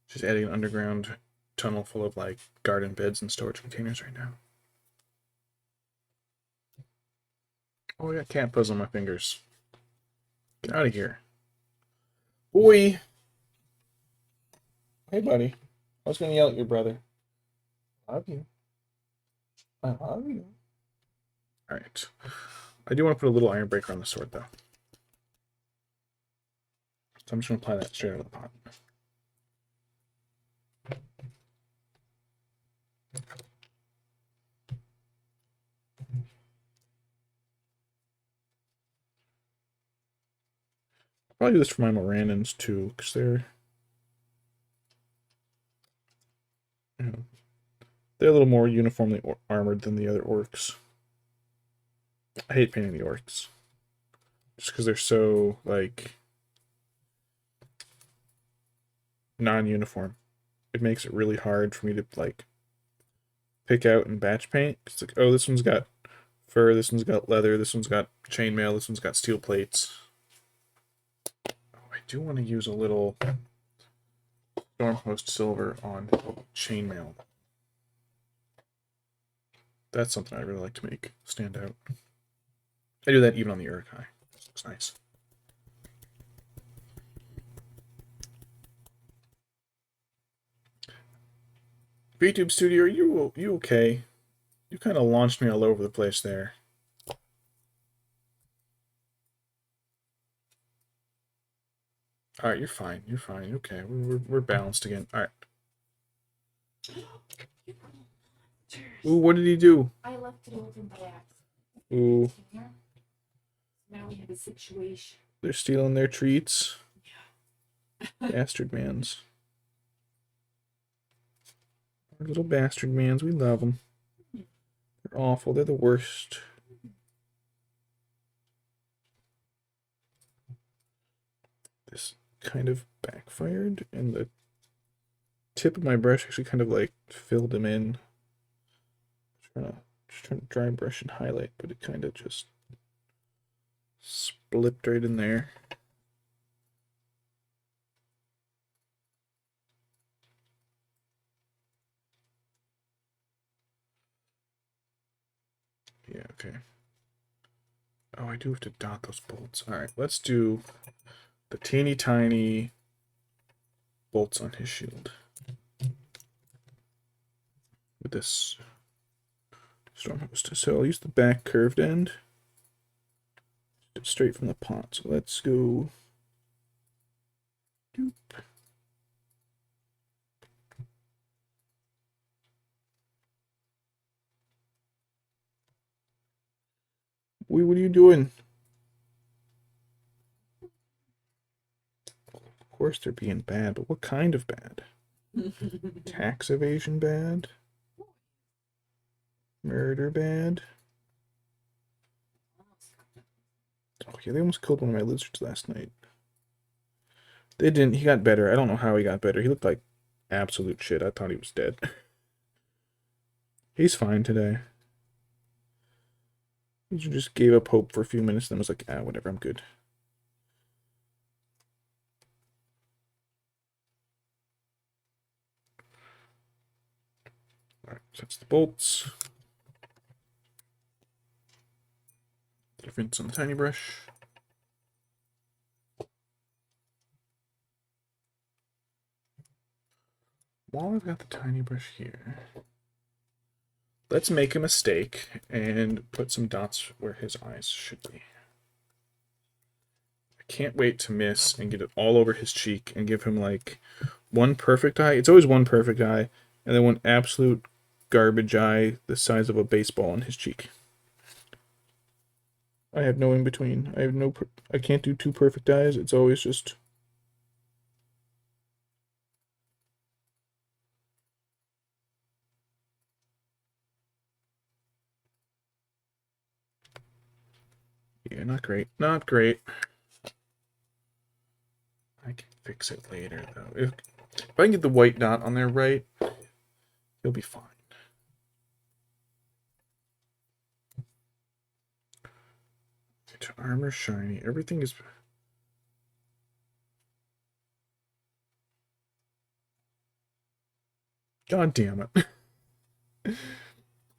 Just adding an underground tunnel full of like garden beds and storage containers right now. Oh, I got cat fuzz on my fingers. Get out of here. Boy. Hey, buddy. I was going to yell at your brother. Love you. I love you. Alright. I do want to put a little iron breaker on the sword, though. So I'm just going to apply that straight out of the pot. I'll probably do this for my Morannons, too, because they're... You know, they're a little more uniformly armored than the other orcs. I hate painting the orcs. Just because they're so, like, non-uniform. It makes it really hard for me to, like, pick out and batch paint. It's like, oh, this one's got fur, this one's got leather, this one's got chainmail, this one's got steel plates. Oh, I do want to use a little Stormhost silver on chainmail. That's something I really like to make stand out. I do that even on the Urukai. Looks nice. VTube Studio, are you okay? You kind of launched me all over the place there. Alright, you're fine. You're fine. Okay, we're balanced again. Alright. Ooh, what did he do? I left it open by accident. Ooh. Now we have a situation. They're stealing their treats. Yeah. Bastard mans. Our little bastard mans, we love them. They're awful. They're the worst. This kind of backfired, and the tip of my brush actually kind of like filled him in. Just trying to dry brush and highlight, but it kind of just split right in there. Yeah, okay. Oh, I do have to dot those bolts. Alright, let's do the teeny tiny bolts on his shield. With this Stormhost. So I'll use the back curved end. Straight from the pot. So let's go. Doop. Boy, what are you doing? Of course they're being bad, but what kind of bad? Tax evasion bad? Murder bad? Oh yeah, they almost killed one of my lizards last night. They didn't. He got better. I don't know how he got better. He looked like absolute shit. I thought he was dead. He's fine today. He just gave up hope for a few minutes and then was like, ah, whatever, I'm good. Alright, so that's the bolts. Difference on the tiny brush. While I've got the tiny brush here, let's make a mistake and put some dots where his eyes should be. I can't wait to miss and get it all over his cheek and give him like one perfect eye. It's always one perfect eye and then one absolute garbage eye the size of a baseball on his cheek. I have no in between. I can't do two perfect eyes. It's always just. Yeah, not great. Not great. I can fix it later, though. If I can get the white dot on there right, he'll be fine. Armor shiny. Everything is. God damn it. We're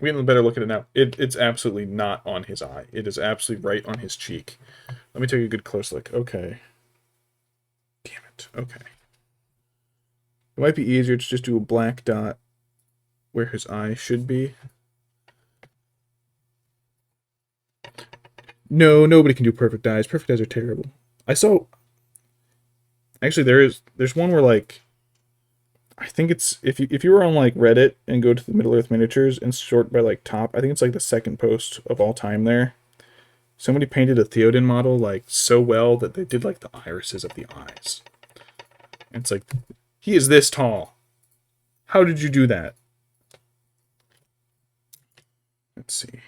getting a better look at it now. It's absolutely not on his eye. It is absolutely right on his cheek. Let me take a good close look. Okay. Damn it. Okay. It might be easier to just do a black dot where his eye should be. No, nobody can do perfect eyes. Perfect eyes are terrible. I saw. Actually, there's one where like. I think it's if you were on like Reddit and go to the Middle Earth miniatures and sort by like top, I think it's like the second post of all time there. Somebody painted a Theoden model like so well that they did like the irises of the eyes. And it's like, he is this tall. How did you do that? Let's see.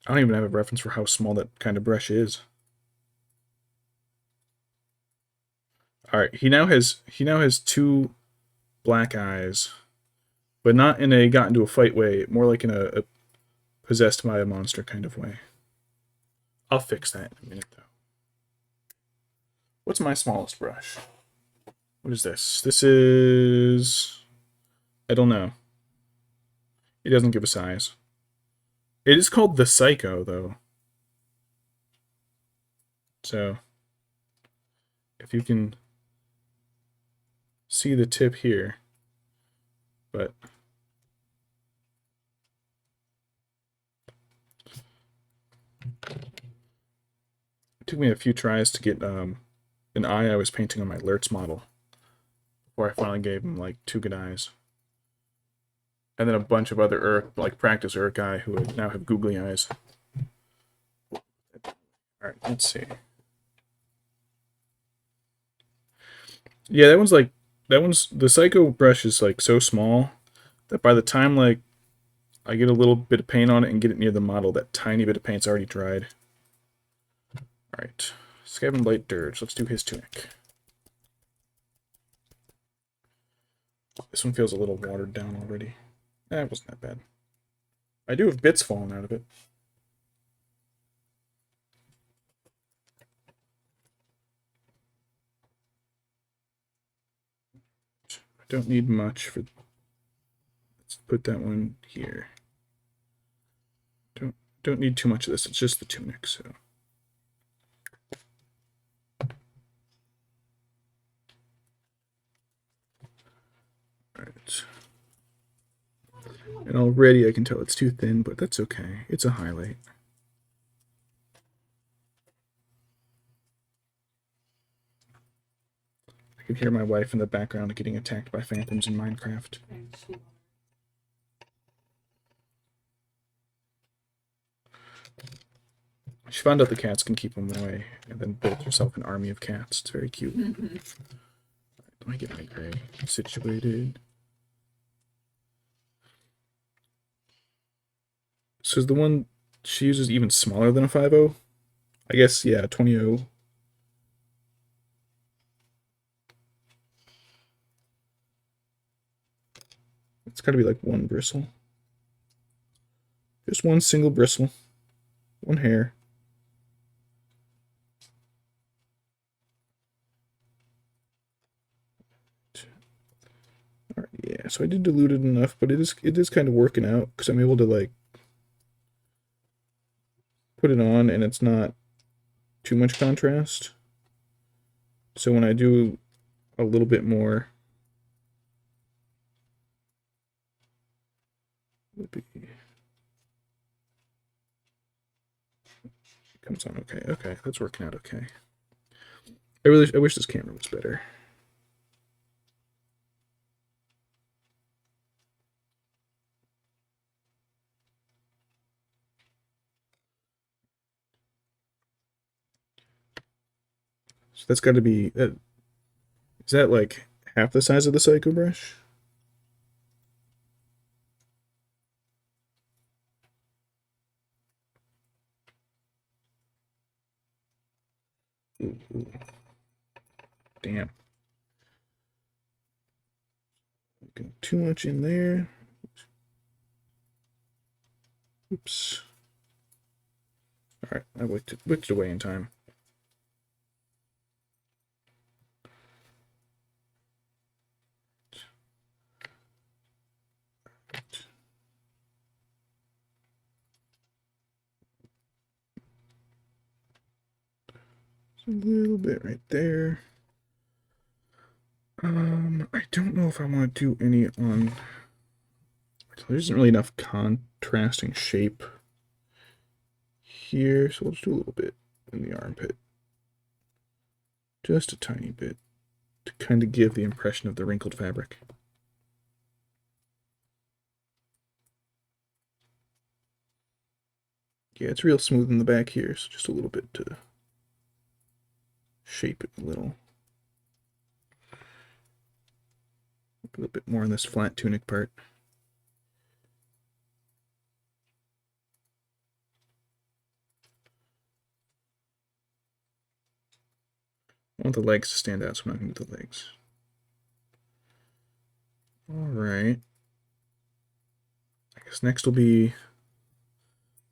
I don't even have a reference for how small that kind of brush is. All right, he now has two black eyes, but not in a got into a fight way, more like in a possessed by a monster kind of way. I'll fix that in a minute, though. What's my smallest brush? What is this? This is... I don't know. It doesn't give a size. It is called the Psycho, though. So, if you can see the tip here, but... It took me a few tries to get an eye I was painting on my Lurtz model before I finally gave him like two good eyes. And then a bunch of other Urk, like practice Urk guy who now have googly eyes. Alright, let's see. Yeah, the Psycho brush is like so small that by the time like I get a little bit of paint on it and get it near the model, that tiny bit of paint's already dried. Alright, Skaven Blight Dirge. Let's do his tunic. This one feels a little watered down already. It wasn't that bad. I do have bits falling out of it. I don't need much for... Let's put that one here. Don't need too much of this. It's just the tunic, so... Alright. And already I can tell it's too thin, but that's okay. It's a highlight. I can hear my wife in the background getting attacked by phantoms in Minecraft. She found out the cats can keep them away, and then built herself an army of cats. It's very cute. Let me get my gray situated. So is the one she uses even smaller than a 5.0? I guess, yeah, 20.0. It's got to be like one bristle. Just one single bristle. One hair. Alright, yeah, so I did dilute it enough, but it is kind of working out because I'm able to like put it on and it's not too much contrast. So when I do a little bit more, it comes on okay. Okay, that's working out okay. I wish this camera was better. So that's got to be... is that like half the size of the Psycho Brush? Ooh. Damn. Too much in there. Oops. Alright, I wicked it away in time. A little bit right there. I don't know if I want to do any on... There isn't really enough contrasting shape here, so we'll just do a little bit in the armpit. Just a tiny bit to kind of give the impression of the wrinkled fabric. Yeah, it's real smooth in the back here, so just a little bit to shape it a little. A little bit more in this flat tunic part. I want the legs to stand out, so I'm not going to do the legs. Alright. I guess next will be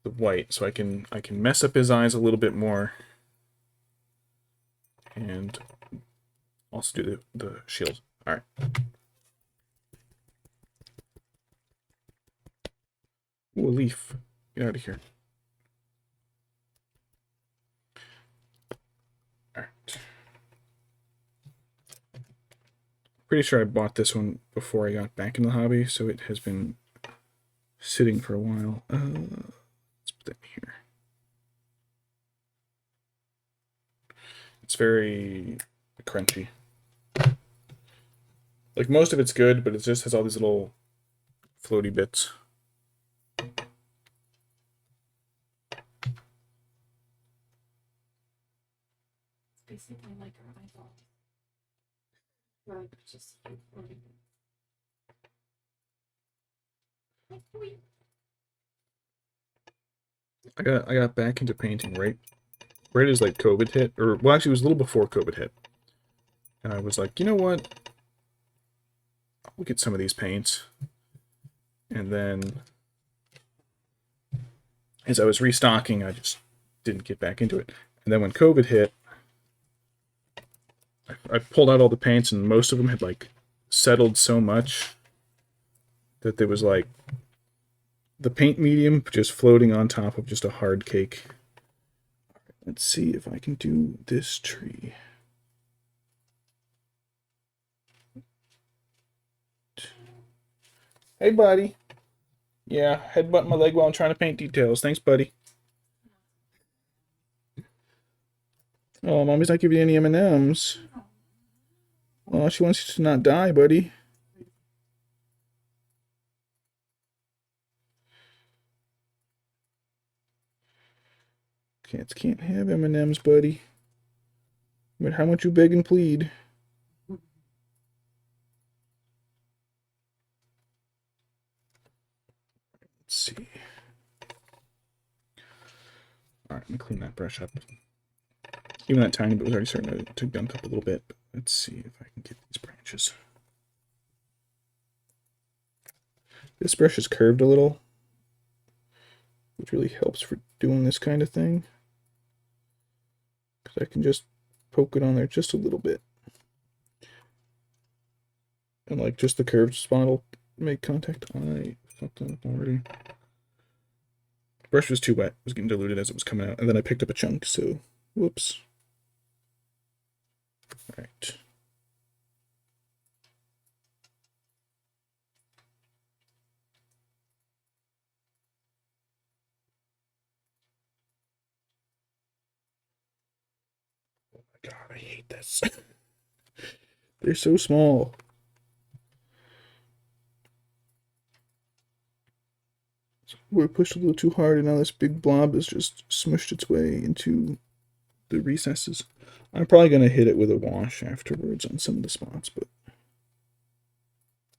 the white, so I can mess up his eyes a little bit more. And also do the shield. Alright. Ooh, a leaf. Get out of here. Alright. Pretty sure I bought this one before I got back into the hobby, so it has been sitting for a while. Let's put that here. It's very crunchy. Like, most of it's good, but it just has all these little floaty bits. It's basically like our eyeballs. Or just floating. I got back into painting right as like COVID hit, or well, actually it was a little before COVID hit, and I was like, you know what? I'll look at some of these paints, and then as I was restocking, I just didn't get back into it. And then when COVID hit, I pulled out all the paints, and most of them had like settled so much that there was like the paint medium just floating on top of just a hard cake. Let's see if I can do this tree. Hey, buddy. Yeah, headbutt my leg while I'm trying to paint details. Thanks, buddy. Oh, Mommy's not giving you any M&Ms. Oh, she wants you to not die, buddy. Cats can't have M&Ms, buddy. But how much you beg and plead? Let's see. Alright, let me clean that brush up. Even that tiny bit was already starting to gunk up a little bit. But let's see if I can get these branches. This brush is curved a little, which really helps for doing this kind of thing. Because I can just poke it on there just a little bit. And like just the curved spot will make contact. I fucked up already. The brush was too wet. It was getting diluted as it was coming out. And then I picked up a chunk, so whoops. Alright. Oh my god, I hate this. They're so small. We pushed a little too hard, and now this big blob has just smushed its way into the recesses. I'm probably going to hit it with a wash afterwards on some of the spots, but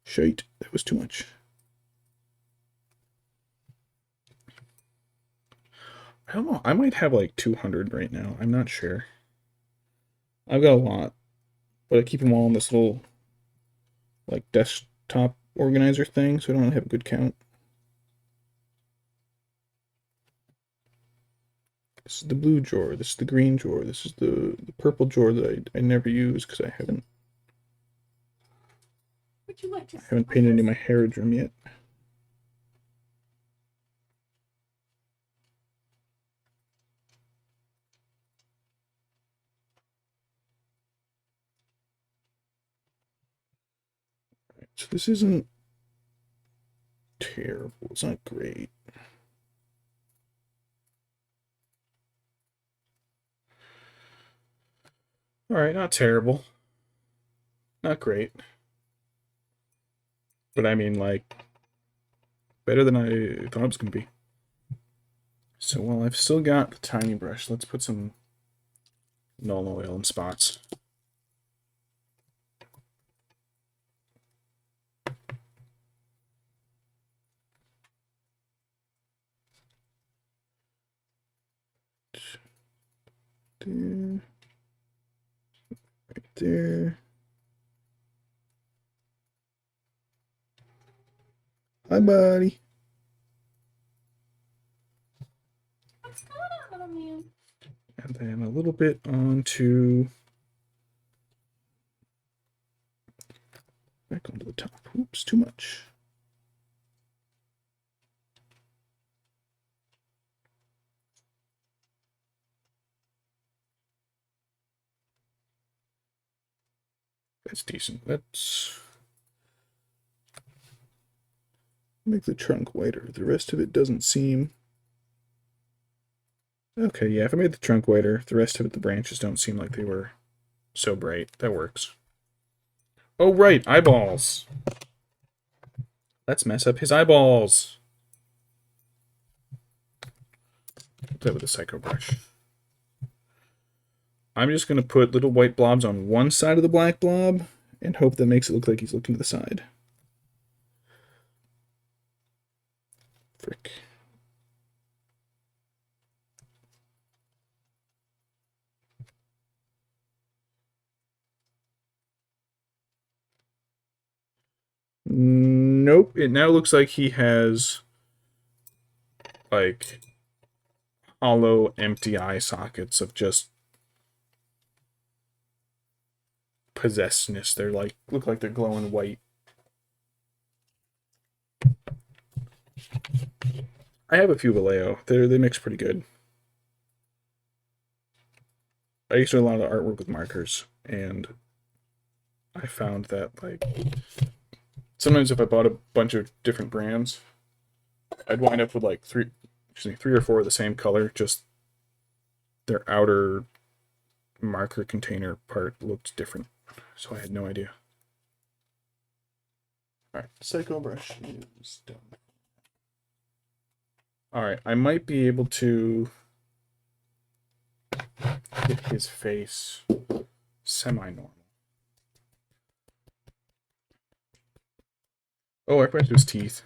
shite, that was too much. I don't know. I might have like 200 right now. I'm not sure. I've got a lot, but I keep them all in this little like desktop organizer thing, so I don't have a good count. This is the blue drawer. This is the green drawer. This is the purple drawer that I never use because I haven't Would you like to painted any of my Herodrum yet. Right, so this isn't terrible. It's not great. All right, not terrible. Not great. But I mean, like, better than I thought it was going to be. So while I've still got the tiny brush, let's put some null oil in spots. There. Right there. Hi, buddy. What's going on, little man? And then a little bit onto... back onto the top. Oops, too much. That's decent. Let's make the trunk whiter. The rest of it doesn't seem... Okay, yeah, if I made the trunk whiter, the rest of it, the branches don't seem like they were so bright. That works. Oh, right, eyeballs. Let's mess up his eyeballs. Play with the Psycho brush. I'm just going to put little white blobs on one side of the black blob and hope that makes it look like he's looking to the side. Frick. Nope. It now looks like he has like hollow, empty eye sockets of just possessedness. They're like look like they're glowing white. I have a few Vallejo. They mix pretty good. I used to do a lot of artwork with markers, and I found that like sometimes if I bought a bunch of different brands, I'd wind up with like three or four of the same color, just their outer marker container part looked different. So I had no idea. Alright, Psycho brush is done. Alright, I might be able to get his face semi-normal. Oh, I forgot to do his teeth.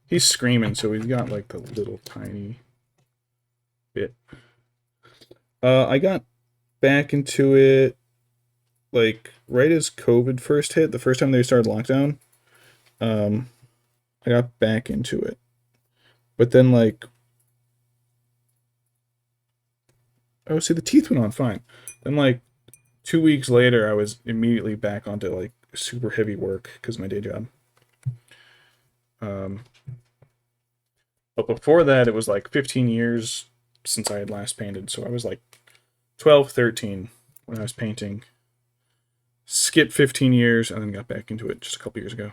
He's screaming, so he's got like the little tiny bit. I got back into it like right as COVID first hit, the first time they started lockdown. I got back into it. But then like oh, see, the teeth went on fine. Then like 2 weeks later, I was immediately back onto like super heavy work because my day job. But before that, it was like 15 years since I had last painted. So I was like 12, 13 when I was painting. Skipped 15 years and then got back into it just a couple years ago.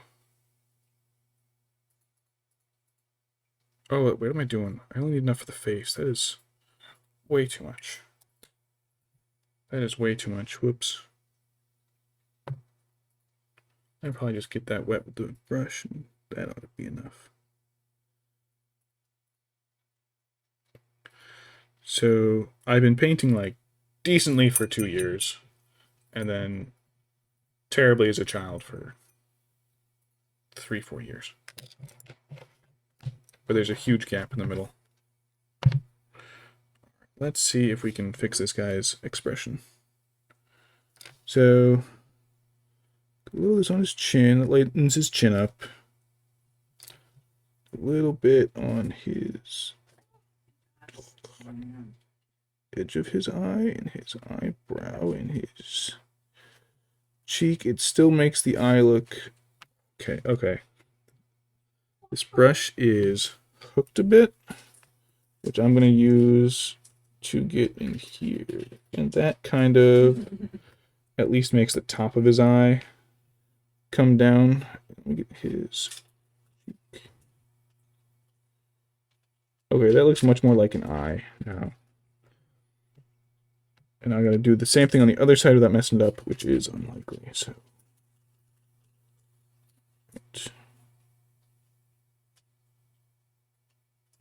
Oh, what am I doing? I only need enough for the face. That is way too much. That is way too much. Whoops. I'll probably just get that wet with the brush, and that ought to be enough. So I've been painting like decently for 2 years, and then terribly as a child for 3-4 years. But there's a huge gap in the middle. Let's see if we can fix this guy's expression. So, a little of this on his chin, that lightens his chin up. A little bit on his edge of his eye, and his eyebrow, and his cheek. It still makes the eye look... Okay, okay. This brush is hooked a bit, which I'm going to use to get in here. And that kind of at least makes the top of his eye come down. Let me get his cheek. Okay, that looks much more like an eye now. And I got to do the same thing on the other side without messing it up, which is unlikely. So,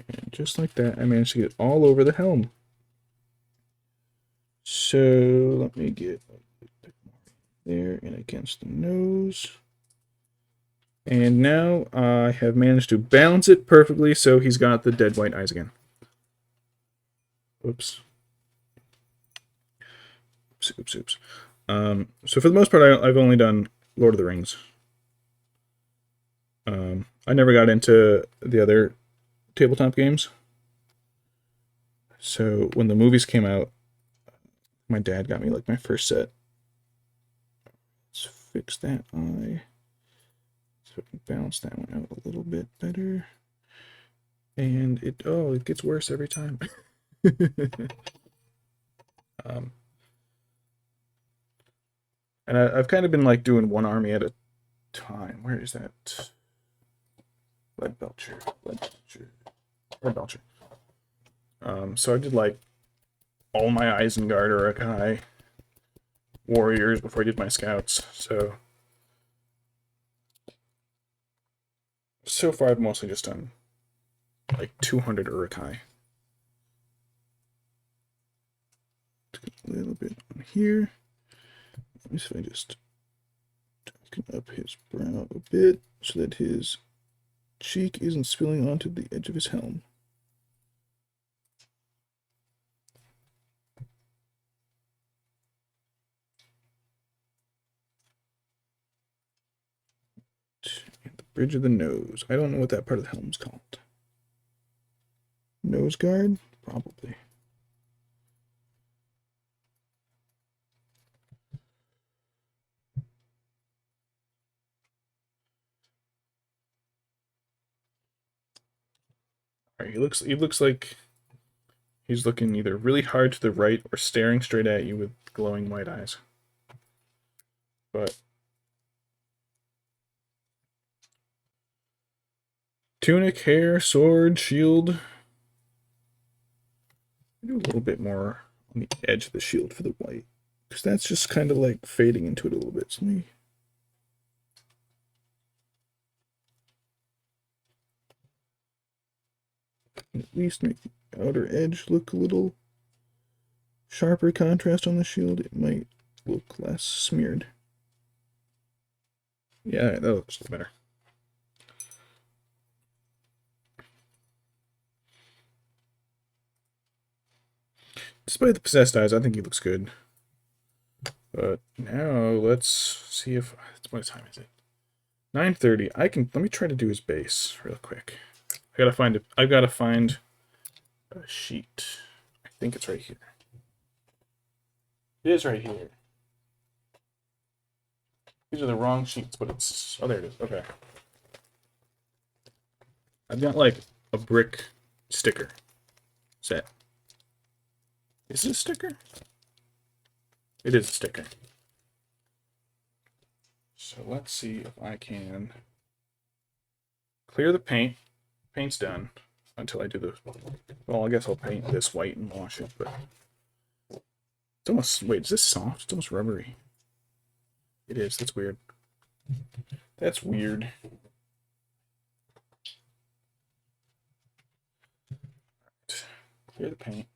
and just like that, I managed to get it all over the helm. So let me get there and against the nose. And now I have managed to balance it perfectly so he's got the dead white eyes again. Oops. Oops, oops. So for the most part, I've only done Lord of the Rings. I never got into the other tabletop games. So when the movies came out, my dad got me like my first set. Let's fix that eye. So we can balance that one out a little bit better. And it gets worse every time. And I've kind of been like doing one army at a time. Where is that? Leadbelcher. So I did like all my Isengard Urukai warriors before I did my scouts. So far I've mostly just done like 200 Urukai. A little bit on here. Let me see if I just darken up his brow a bit so that his cheek isn't spilling onto the edge of his helm. And the bridge of the nose. I don't know what that part of the helm's called. Nose guard? Probably. Alright, he looks like he's looking either really hard to the right or staring straight at you with glowing white eyes. But tunic, hair, sword, shield. Do a little bit more on the edge of the shield for the white, because that's just kind of like fading into it a little bit. So let me at least make the outer edge look a little sharper contrast on the shield. It might look less smeared. Yeah, that looks better. Despite the possessed eyes, I think he looks good. But now let's see if what time is it? 9:30. Let me try to do his base real quick. I've gotta find a sheet. I think it's right here. It is right here. These are the wrong sheets, but it's... Oh, there it is. Okay. I've got, like, a brick sticker set. Is it a sticker? It is a sticker. So let's see if I can clear the paint. Paint's done until I do the... Well, I guess I'll paint this white and wash it, but... It's almost... Wait, is this soft? It's almost rubbery. It is. That's weird. That's weird. Clear the paint.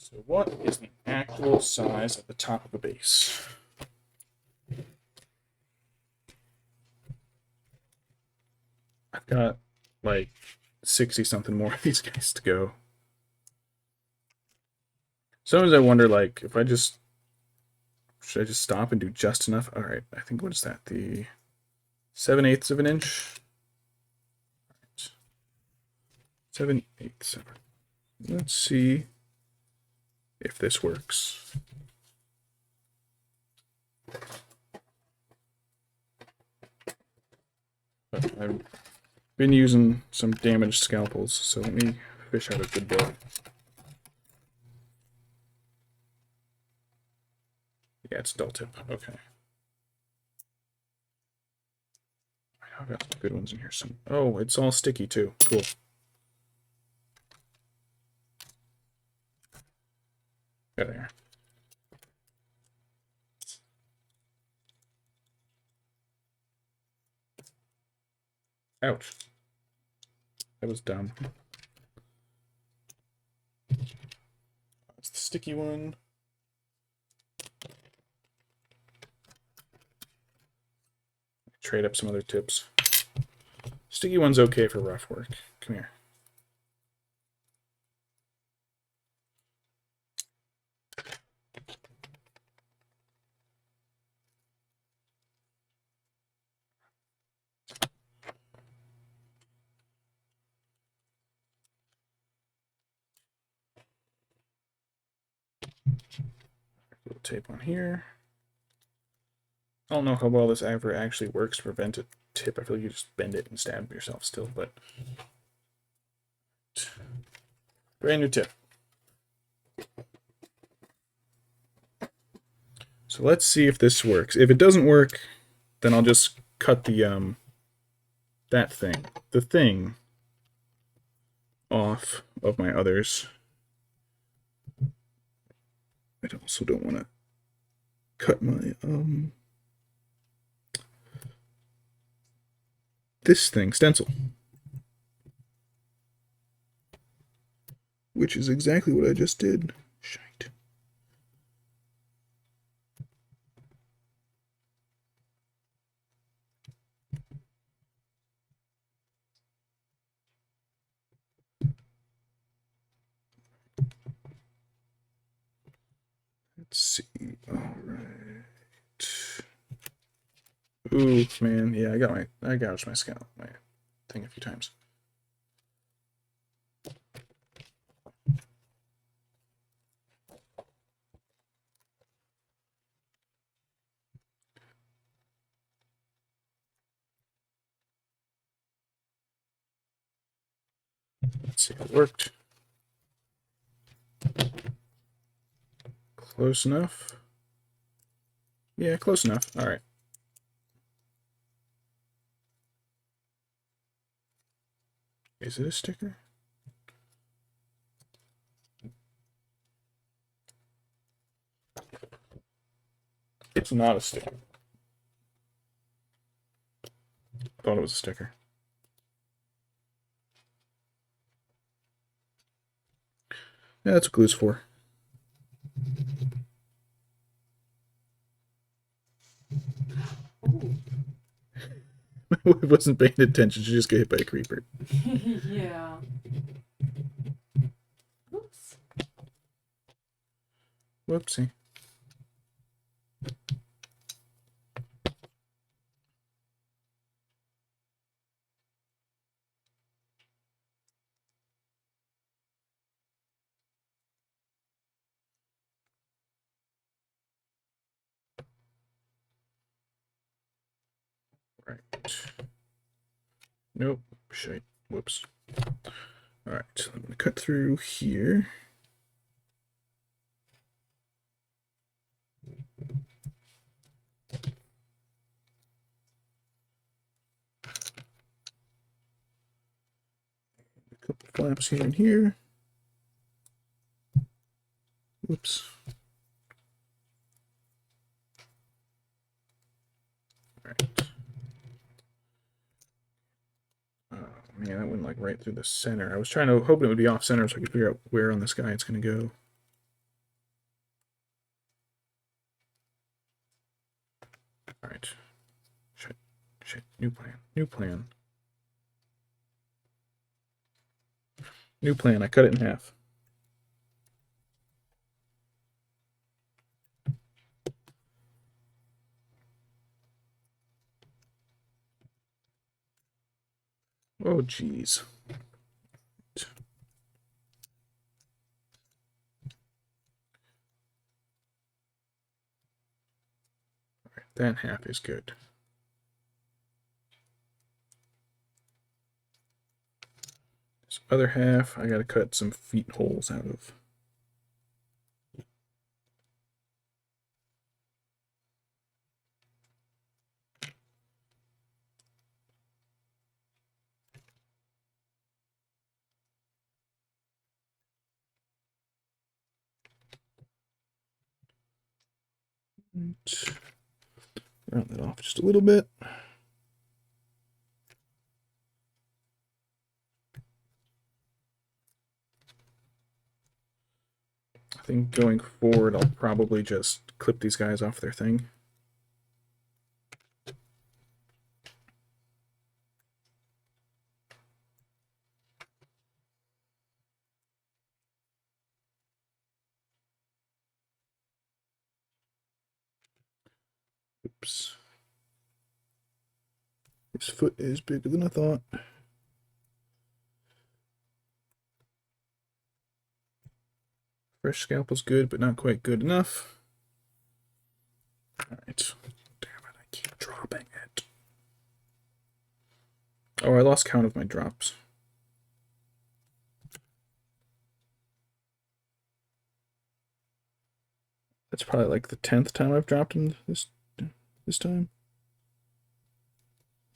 So what is the actual size at the top of the base? I've got like 60 something more of these guys to go. Sometimes I wonder, like, if I just should I just stop and do just enough? All right, I think what is that? The 7/8 of an inch. 7/8. Let's see if this works. I've been using some damaged scalpels, so let me fish out a good bit. Yeah, it's dull tip. Okay. I've got some good ones in here. Oh, it's all sticky too. Cool. There. Ouch. That was dumb. That's the sticky one. Trade up some other tips. Sticky one's okay for rough work. Come here. Little tape on here. I don't know how well this ever actually works to prevent a tip. I feel like you just bend it and stab yourself still, but brand new tip. So let's see if this works. If it doesn't work, then I'll just cut the the thing off of my others. I also don't want to cut my this thing stencil, which is exactly what I just did. Shite. Let's see. All right. Ooh, man. Yeah, I gouged my scalp, my thing a few times. Let's see if it worked. Close enough. Yeah, close enough. All right. Is it a sticker? It's not a sticker. Thought it was a sticker. Yeah, that's what glue's for. I wasn't paying attention. She just got hit by a creeper. Yeah. Oops. Whoopsie. Right. Nope. Shite. Whoops. Alright, so I'm going to cut through here. A couple flaps here and here. Whoops. Alright. Oh man, that went like right through the center. I was hoping it would be off center so I could figure out where on this guy it's going to go. Alright. Shit. New plan. New plan. New plan. I cut it in half. Oh, jeez. That half is good. This other half, I gotta cut some feet holes out of. Round that off just a little bit. I think going forward, I'll probably just clip these guys off their thing. Oops. His foot is bigger than I thought. Fresh scalpel's good, but not quite good enough. Alright. Damn it, I keep dropping it. Oh, I lost count of my drops. That's probably like the 10th time I've dropped him this time.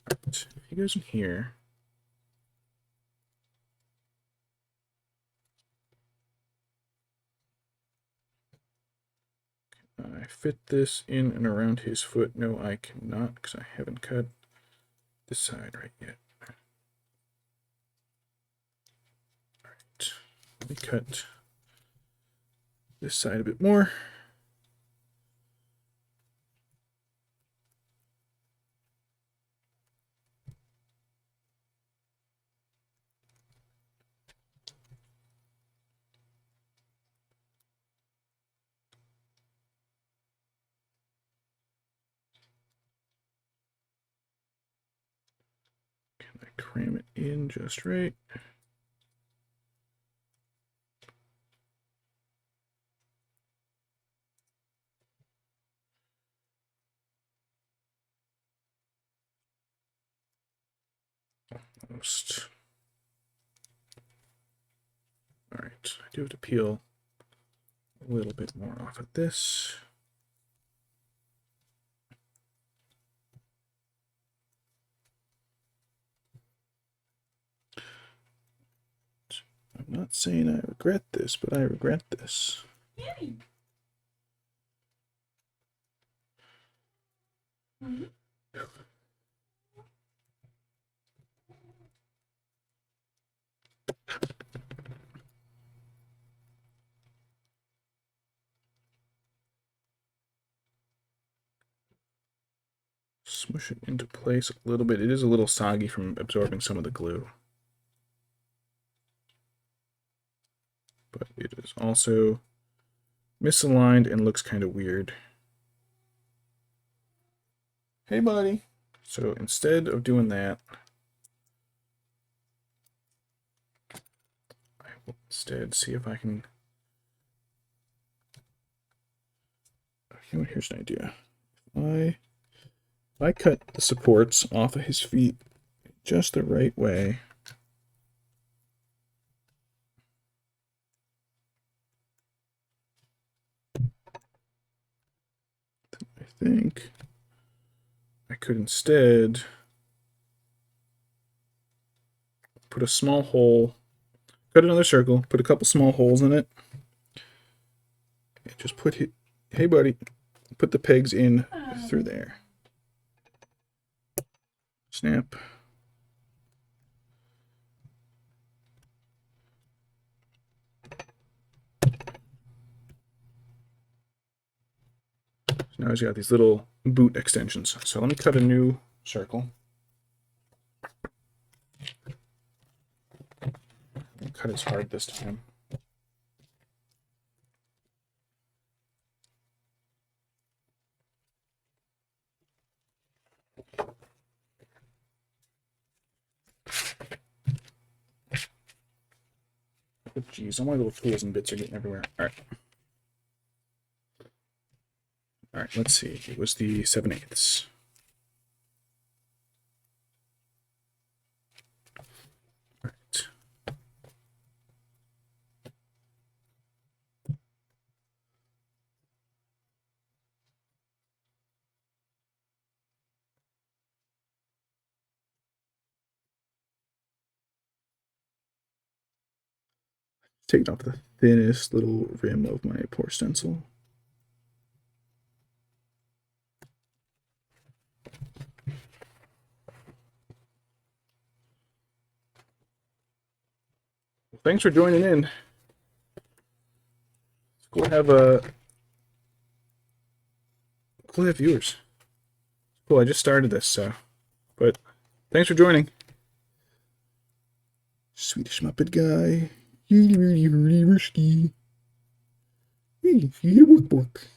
Alright, if he goes in here. I fit this in and around his foot. No, I cannot because I haven't cut this side right yet. Alright, let me cut this side a bit more. Can I cram it in just right? Almost. Alright, I do have to peel a little bit more off of this. I'm not saying I regret this, but I regret this. Yay. Mm-hmm. Smush it into place a little bit. It is a little soggy from absorbing some of the glue. But it is also misaligned and looks kind of weird. Hey, buddy. So instead of doing that, I will instead see if I can... Here's an idea. If I cut the supports off of his feet just the right way, I think I could instead put a small hole, cut another circle, put a couple small holes in it, and just put it, hey buddy, put the pegs in through there. Snap. Now he's got these little boot extensions. So let me cut a new circle. I'll cut it hard this time. Oh, geez, all my little tools and bits are getting everywhere. Alright. Alright, let's see. It was the 7/8. Alright. Taking off the thinnest little rim of my pour stencil. Well, thanks for joining in. It's cool to have viewers. Cool, I just started this, so but thanks for joining. Swedish Muppet guy. Really risky. Hey, you work.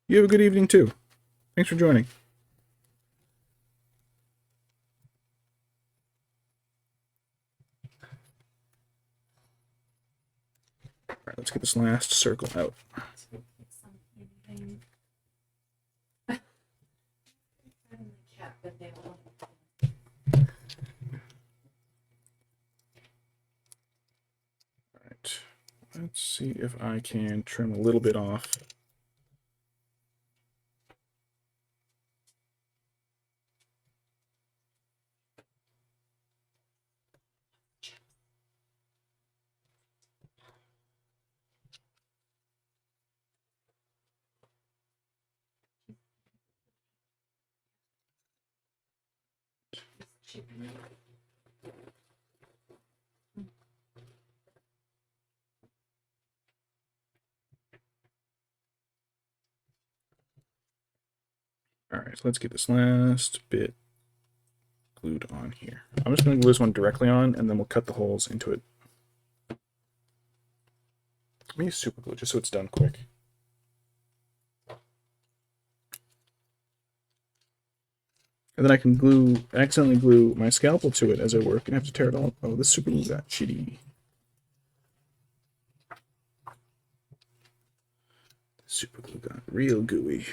You have a good evening too. Thanks for joining. Alright, let's get this last circle out. Alright, let's see if I can trim a little bit off. Alright, let's get this last bit glued on here. I'm just going to glue this one directly on, and then we'll cut the holes into it. Let me use super glue just so it's done quick. And then I can accidentally glue my scalpel to it as I work and have to tear it all. Oh, this super glue got shitty. Super glue got real gooey.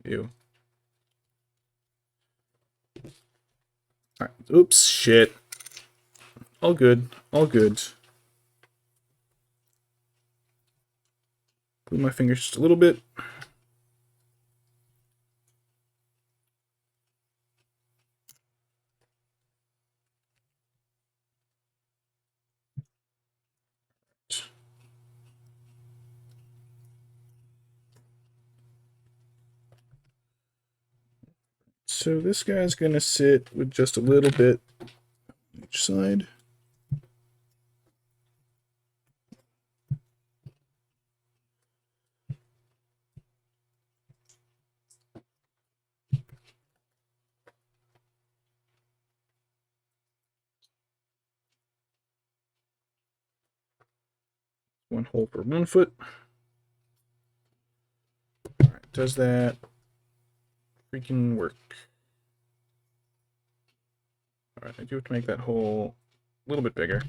Ew. Alright, oops, shit. All good, all good. Glue my fingers just a little bit. So this guy's gonna sit with just a little bit on each side. One hole per 1 foot. Alright, does that freaking work? Alright, I do have to make that hole a little bit bigger.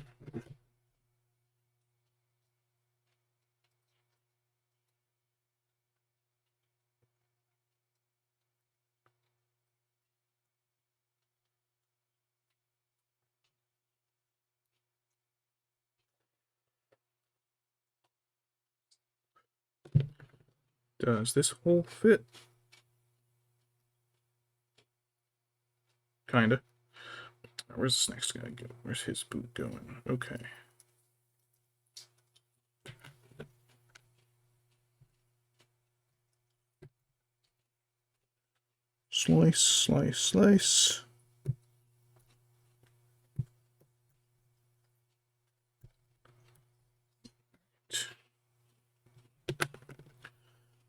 Does this hole fit? Kinda. Where's this next guy go? Where's his boot going? Okay. Slice, slice, slice.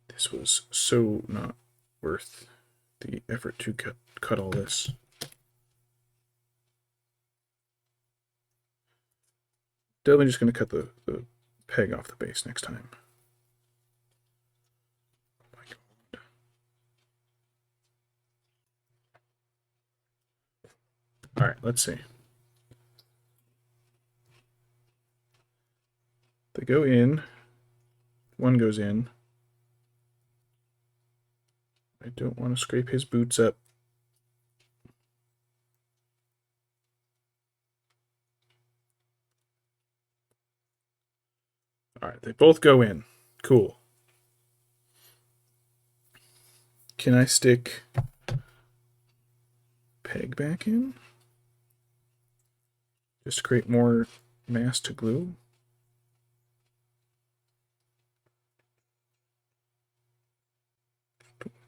This was so not worth the effort to cut all this. Definitely just going to cut the peg off the base next time. Oh my God. All right, let's see. They go in. One goes in. I don't want to scrape his boots up. All right, they both go in. Cool. Can I stick peg back in? Just to create more mass to glue.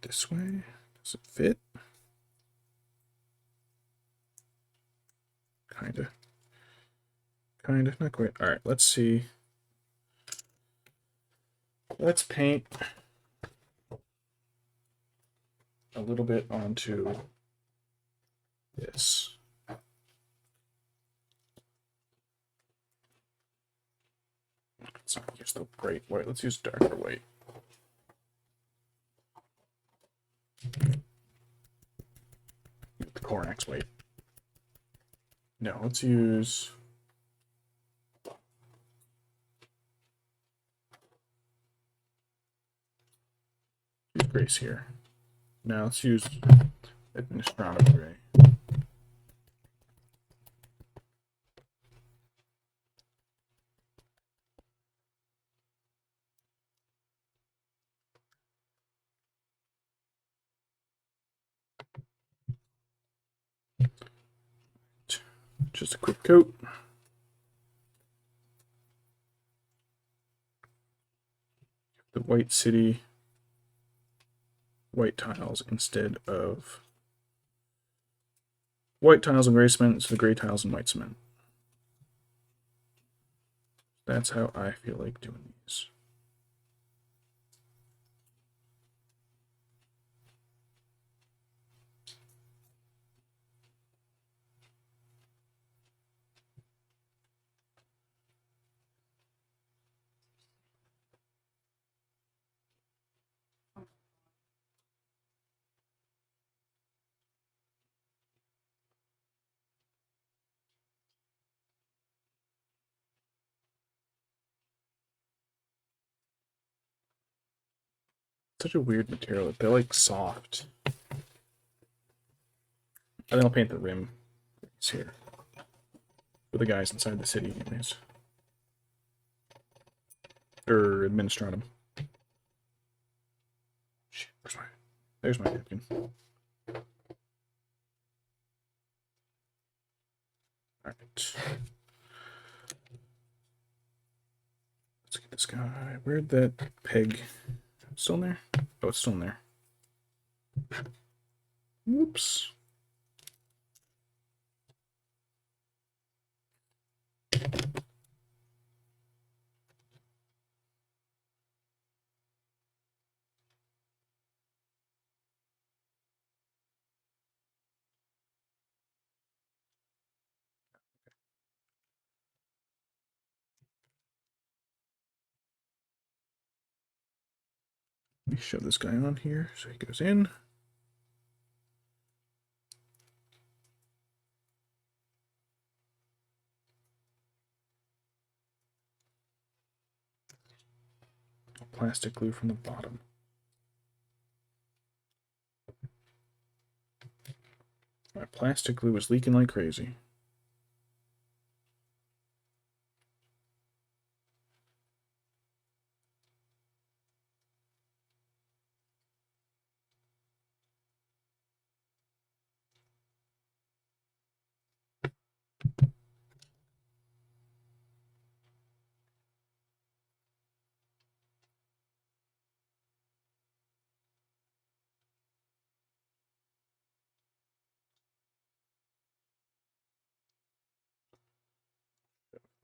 This way. Does it fit? Kinda. Kinda, not quite. All right, let's see. Let's paint a little bit onto this. Let's not use the bright white. Let's use darker white. The Corax white. No, let's use Grace here. Now let's use Administrative Gray. Just a quick coat. The white city, white tiles instead of white tiles and gray cement instead of gray tiles and white cement. That's how I feel like doing these. Such a weird material. They're like soft. And then I'll paint the rim here for the guys inside the city, anyways. Or Administratum. Shit, there's my napkin. Alright. Let's get this guy. Where'd that peg? Still in there? Oh, it's still in there. Whoops. Let me shove this guy on here so he goes in. Plastic glue from the bottom. My plastic glue is leaking like crazy.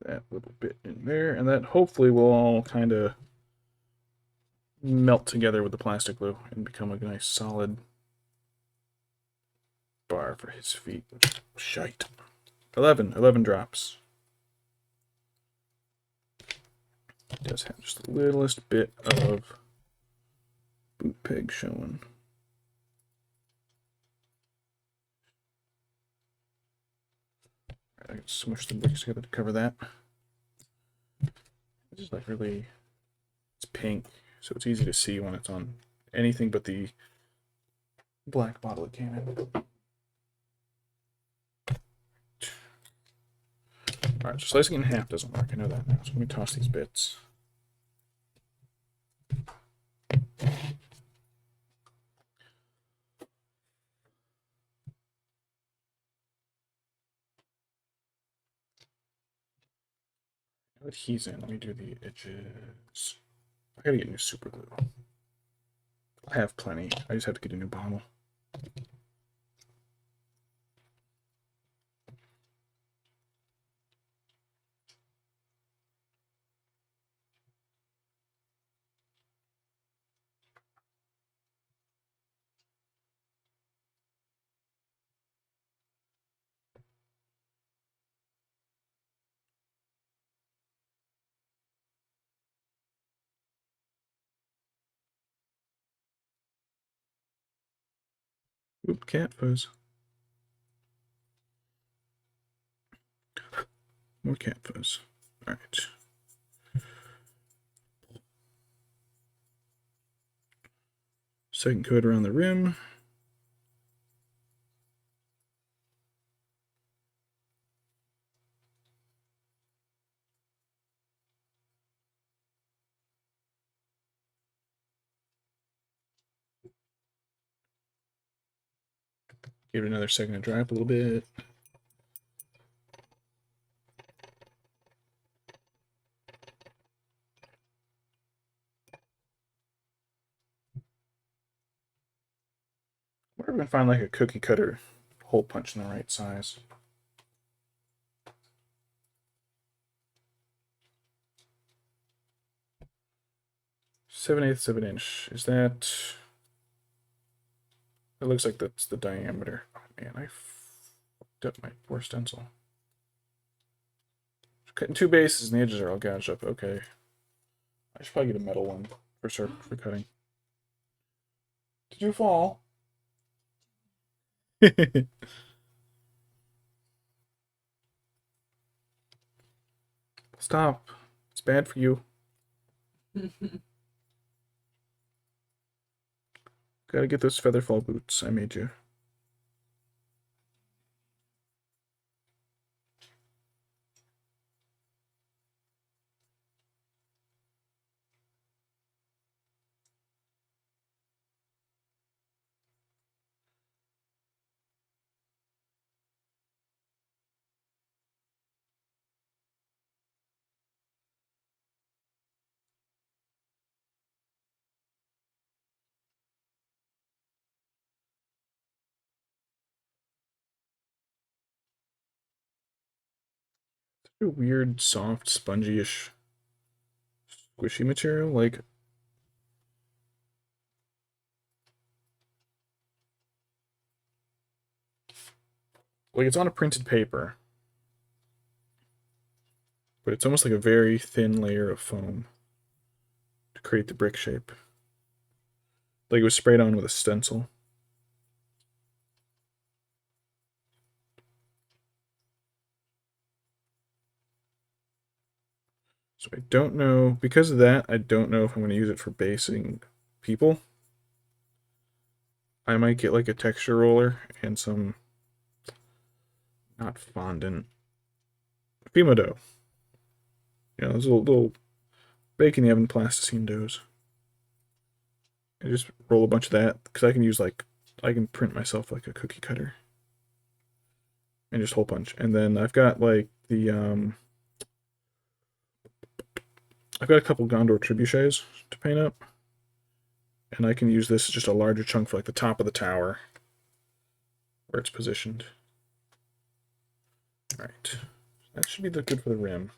that little bit in there, and that hopefully will all kind of melt together with the plastic glue and become a nice solid bar for his feet. Shite. 11 drops. It does have just the littlest bit of boot peg showing. I can smush the bricks together to cover that. It's just like really, it's pink, so it's easy to see when it's on anything but the black bottle it came in. Alright, so slicing in half doesn't work, I know that now, so let me toss these bits. Now that he's in, let me do the edges. I gotta get new super glue. I have plenty, I just have to get a new bottle. Oop, cat fuzz. More cat fuzz. Alright. Second coat around the rim. Give it another second to dry up a little bit. Where we can find like a cookie cutter hole punch in the right size. 7/8 of an inch. Is that? It looks like that's the diameter. Oh man, I fucked up my poor stencil. Cutting two bases and the edges are all gouged up. Okay, I should probably get a metal one for cutting. Did you fall? Stop. It's bad for you. Gotta get those featherfall boots I made you. A weird, soft, spongy-ish, squishy material. Like it's on a printed paper, but it's almost like a very thin layer of foam to create the brick shape. Like it was sprayed on with a stencil. So I don't know, because of that, I don't know if I'm going to use it for basing people. I might get like a texture roller and some, not fondant, Fimo dough. You know, those little bake in the oven plasticine doughs. And just roll a bunch of that, because I can use like, I can print myself like a cookie cutter. And just hole punch. And then I've got like the, I've got a couple Gondor trebuchets to paint up. And I can use this as just a larger chunk for like the top of the tower where it's positioned. Alright. That should be good for the rim.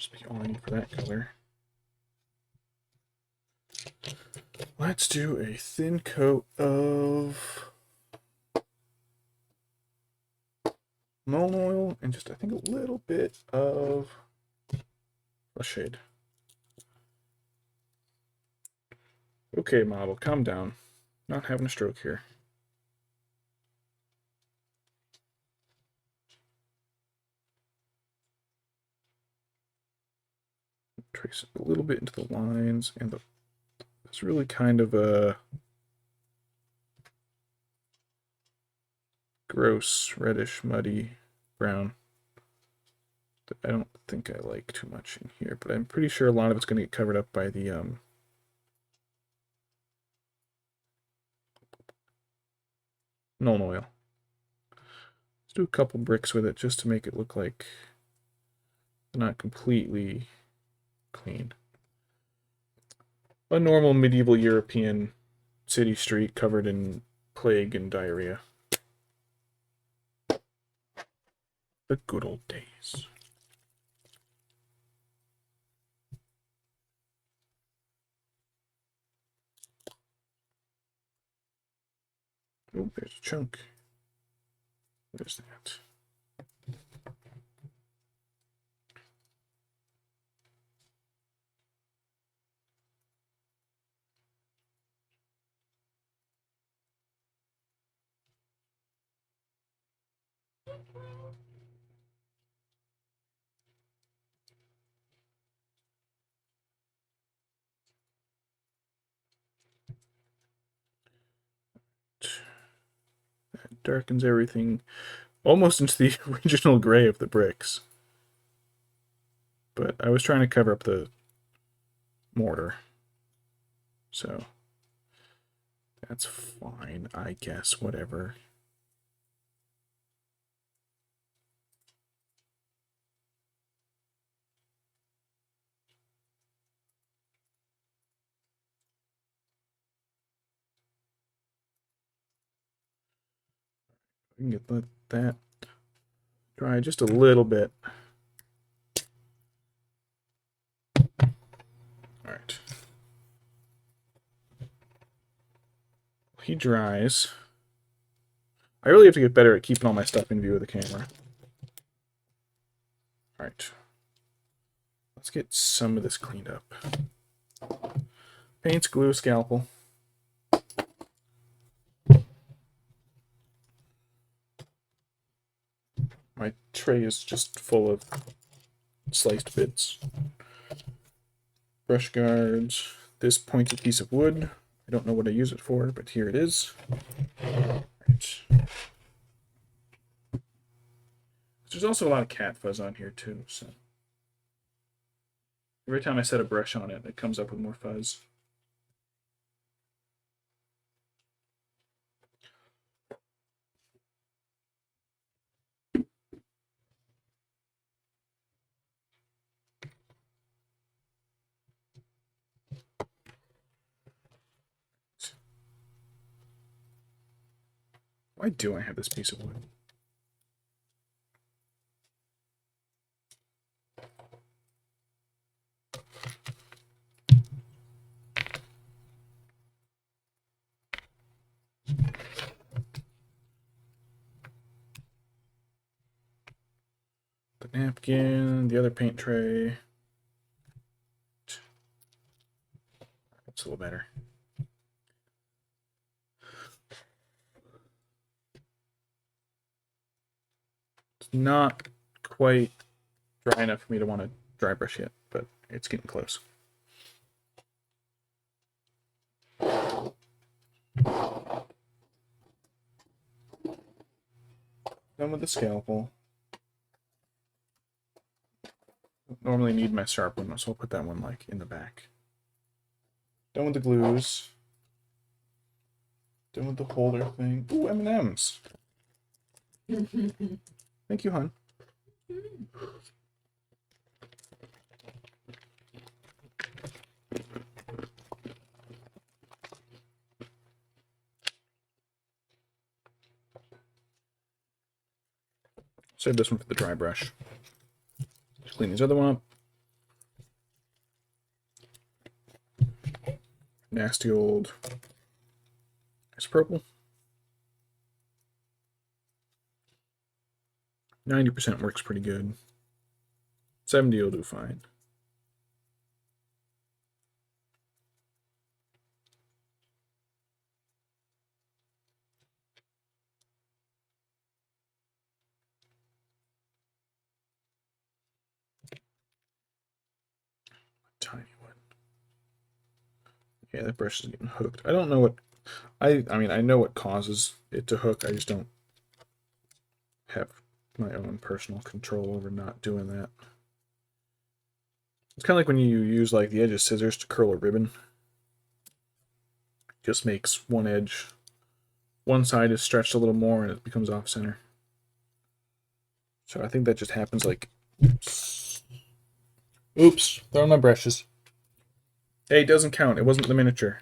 just be all I need for that color. Let's do a thin coat of Mullen oil and just, I think, a little bit of brush shade. Okay, model, calm down. Not having a stroke here. Trace it a little bit into the lines, and it's really kind of a gross, reddish, muddy brown that I don't think I like too much in here, but I'm pretty sure a lot of it's going to get covered up by the Nuln oil. Let's do a couple bricks with it just to make it look like they're not completely clean. A normal medieval European city street covered in plague and diarrhea. The good old days. Oh, there's a chunk. What is that? That darkens everything almost into the original gray of the bricks. But I was trying to cover up the mortar. So that's fine, I guess, whatever. I can get that dry just a little bit. All right. He dries. I really have to get better at keeping all my stuff in view of the camera. All right. Let's get some of this cleaned up. Paints, glue, scalpel. My tray is just full of sliced bits. Brush guards. This pointed piece of wood. I don't know what I use it for, but here it is. Right. There's also a lot of cat fuzz on here too, so every time I set a brush on it, it comes up with more fuzz. Why do I have this piece of wood? The napkin, the other paint tray. It's a little better. It's not quite dry enough for me to want to dry brush yet, but it's getting close. Done with the scalpel. Don't normally need my sharp one, so I'll put that one like in the back. Done with the glues. Done with the holder thing. Ooh, M&Ms. Thank you, hon. Save this one for the dry brush. Just clean this other one up. nasty old ice purple. 90% works pretty good. 70 will do fine. Tiny one. Yeah, that brush is getting hooked. I don't know what I mean, I know what causes it to hook. I just don't have my own personal control over not doing that. It's kind of like when you use like the edge of scissors to curl a ribbon. It just makes one edge, one side is stretched a little more and it becomes off center. So I think that just happens like, oops, throwing my brushes. Hey, it doesn't count. It wasn't the miniature.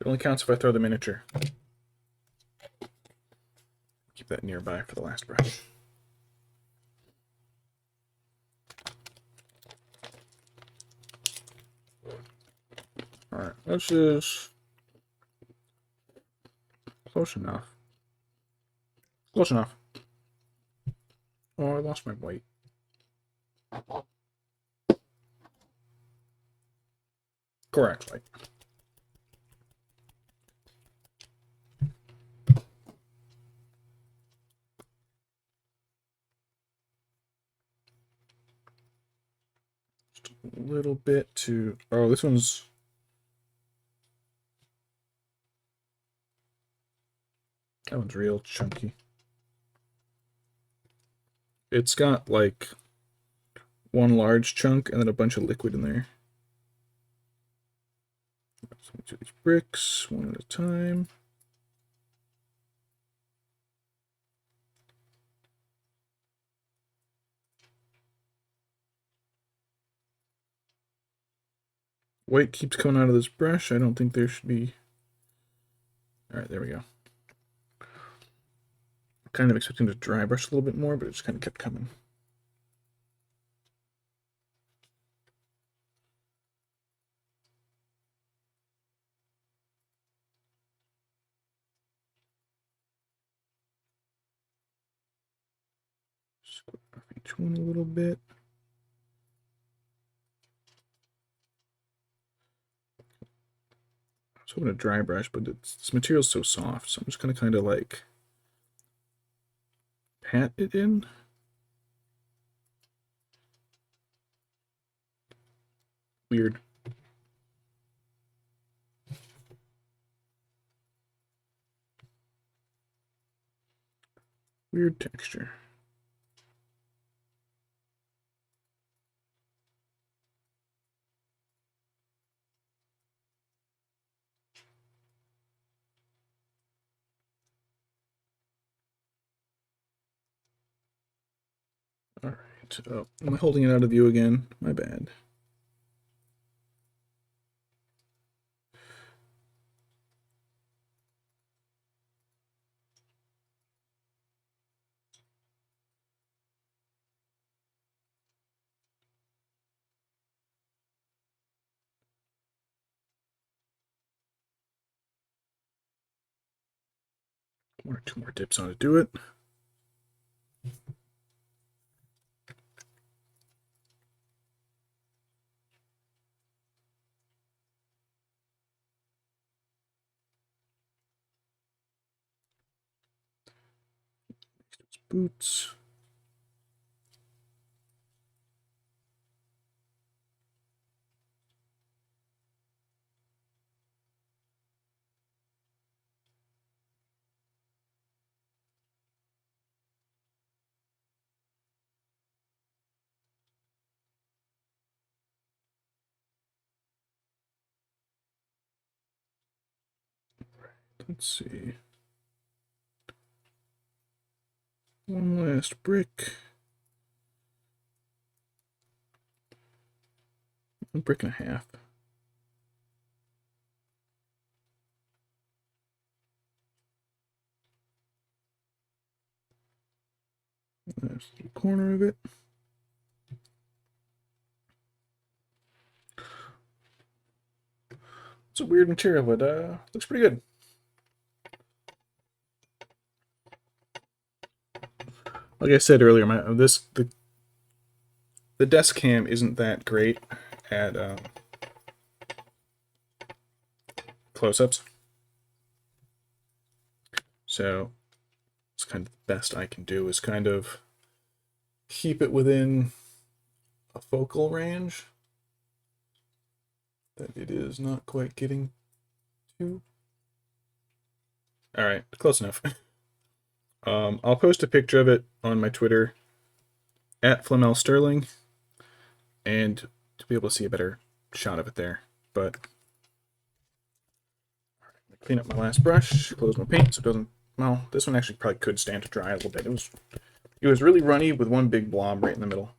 It only counts if I throw the miniature. Keep that nearby for the last brush. Alright, this is close enough. Close enough. Oh, I lost my white. Correct white. Just a little bit to... Oh, this one's... That one's real chunky. It's got like one large chunk and then a bunch of liquid in there. So let's do these bricks one at a time. White keeps coming out of this brush. I don't think there should be... Alright, there we go. Kind of expecting to dry brush a little bit more, but it just kind of kept coming. Square off each one a little bit. I was hoping to dry brush, but this material's so soft, so I'm just going to kind of like pat it in. Weird. Weird texture. Alright, oh, am I holding it out of view again? My bad. One or two more dips on to do it. Boots. Let's see. One last brick. A brick and a half. There's the corner of it. It's a weird material, but looks pretty good. Like I said earlier, the desk cam isn't that great at close-ups, so it's kind of the best I can do is kind of keep it within a focal range that it is not quite getting to. All right, close enough. I'll post a picture of it on my Twitter at flamelsterling, and to be able to see a better shot of it there. But clean up my last brush, close my paint so it doesn't. Well, this one actually probably could stand to dry a little bit. It was really runny with one big blob right in the middle.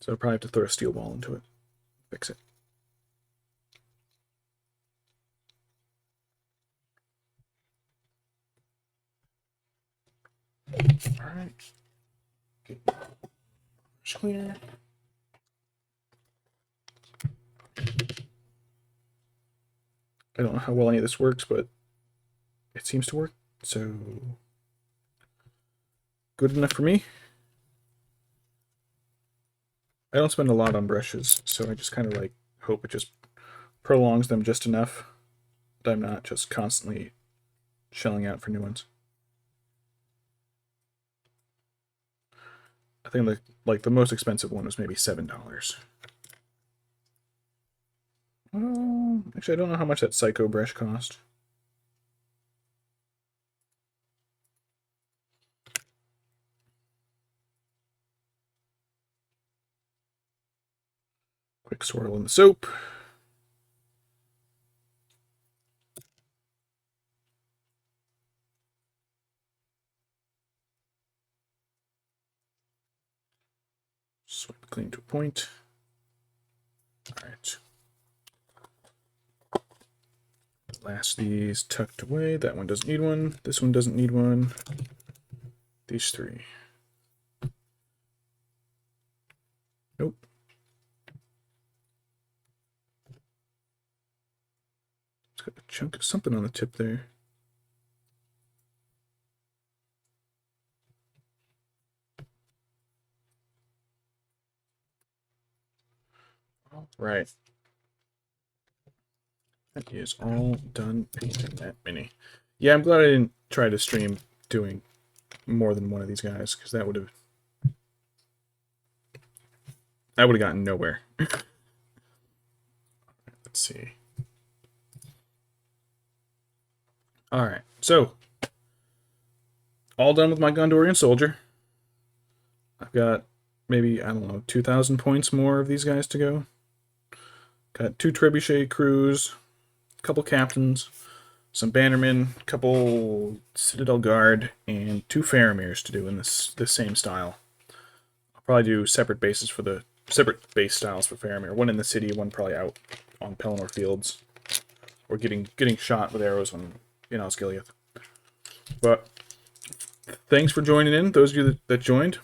So I'll probably have to throw a steel ball into it, fix it. All right. Get brush cleaner. I don't know how well any of this works, but it seems to work. So good enough for me. I don't spend a lot on brushes, so I just kind of like hope it just prolongs them just enough that I'm not just constantly shelling out for new ones. I think the most expensive one was maybe $7. Actually, I don't know how much that Psycho brush cost. Quick swirl in the soap. Swipe it clean to a point. All right. Last these tucked away. That one doesn't need one. This one doesn't need one. These three. Nope. It's got a chunk of something on the tip there. All right. That is all done painting that mini. Yeah, I'm glad I didn't try to stream doing more than one of these guys, because I would have gotten nowhere. Let's see. All right, so all done with my Gondorian soldier. I've got maybe, I don't know, 2,000 points more of these guys to go. Got 2 trebuchet crews, a couple captains, some bannermen, a couple citadel guard, and 2 Faramirs to do in this same style. I'll probably do separate bases for the separate base styles for Faramir. One in the city, one probably out on Pelennor Fields, or getting shot with arrows in Osgiliath. But thanks for joining in, those of you that joined.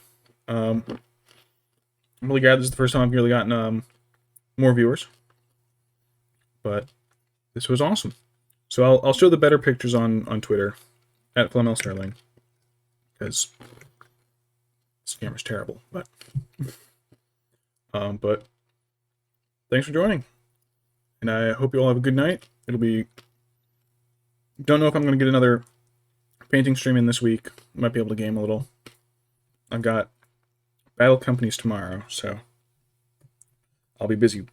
I'm really glad this is the first time I've really gotten more viewers. But this was awesome. So I'll show the better pictures on Twitter at flamelsterling, because this camera's terrible. But thanks for joining, and I hope you all have a good night. It'll be, don't know if I'm going to get another painting stream in this week. Might be able to game a little. I've got battle companies tomorrow, so I'll be busy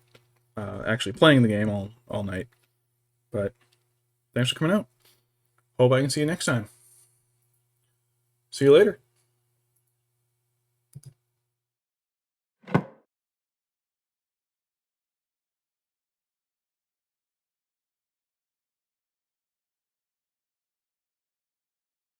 actually playing the game all night. But thanks for coming out. Hope I can see you next time. See you later.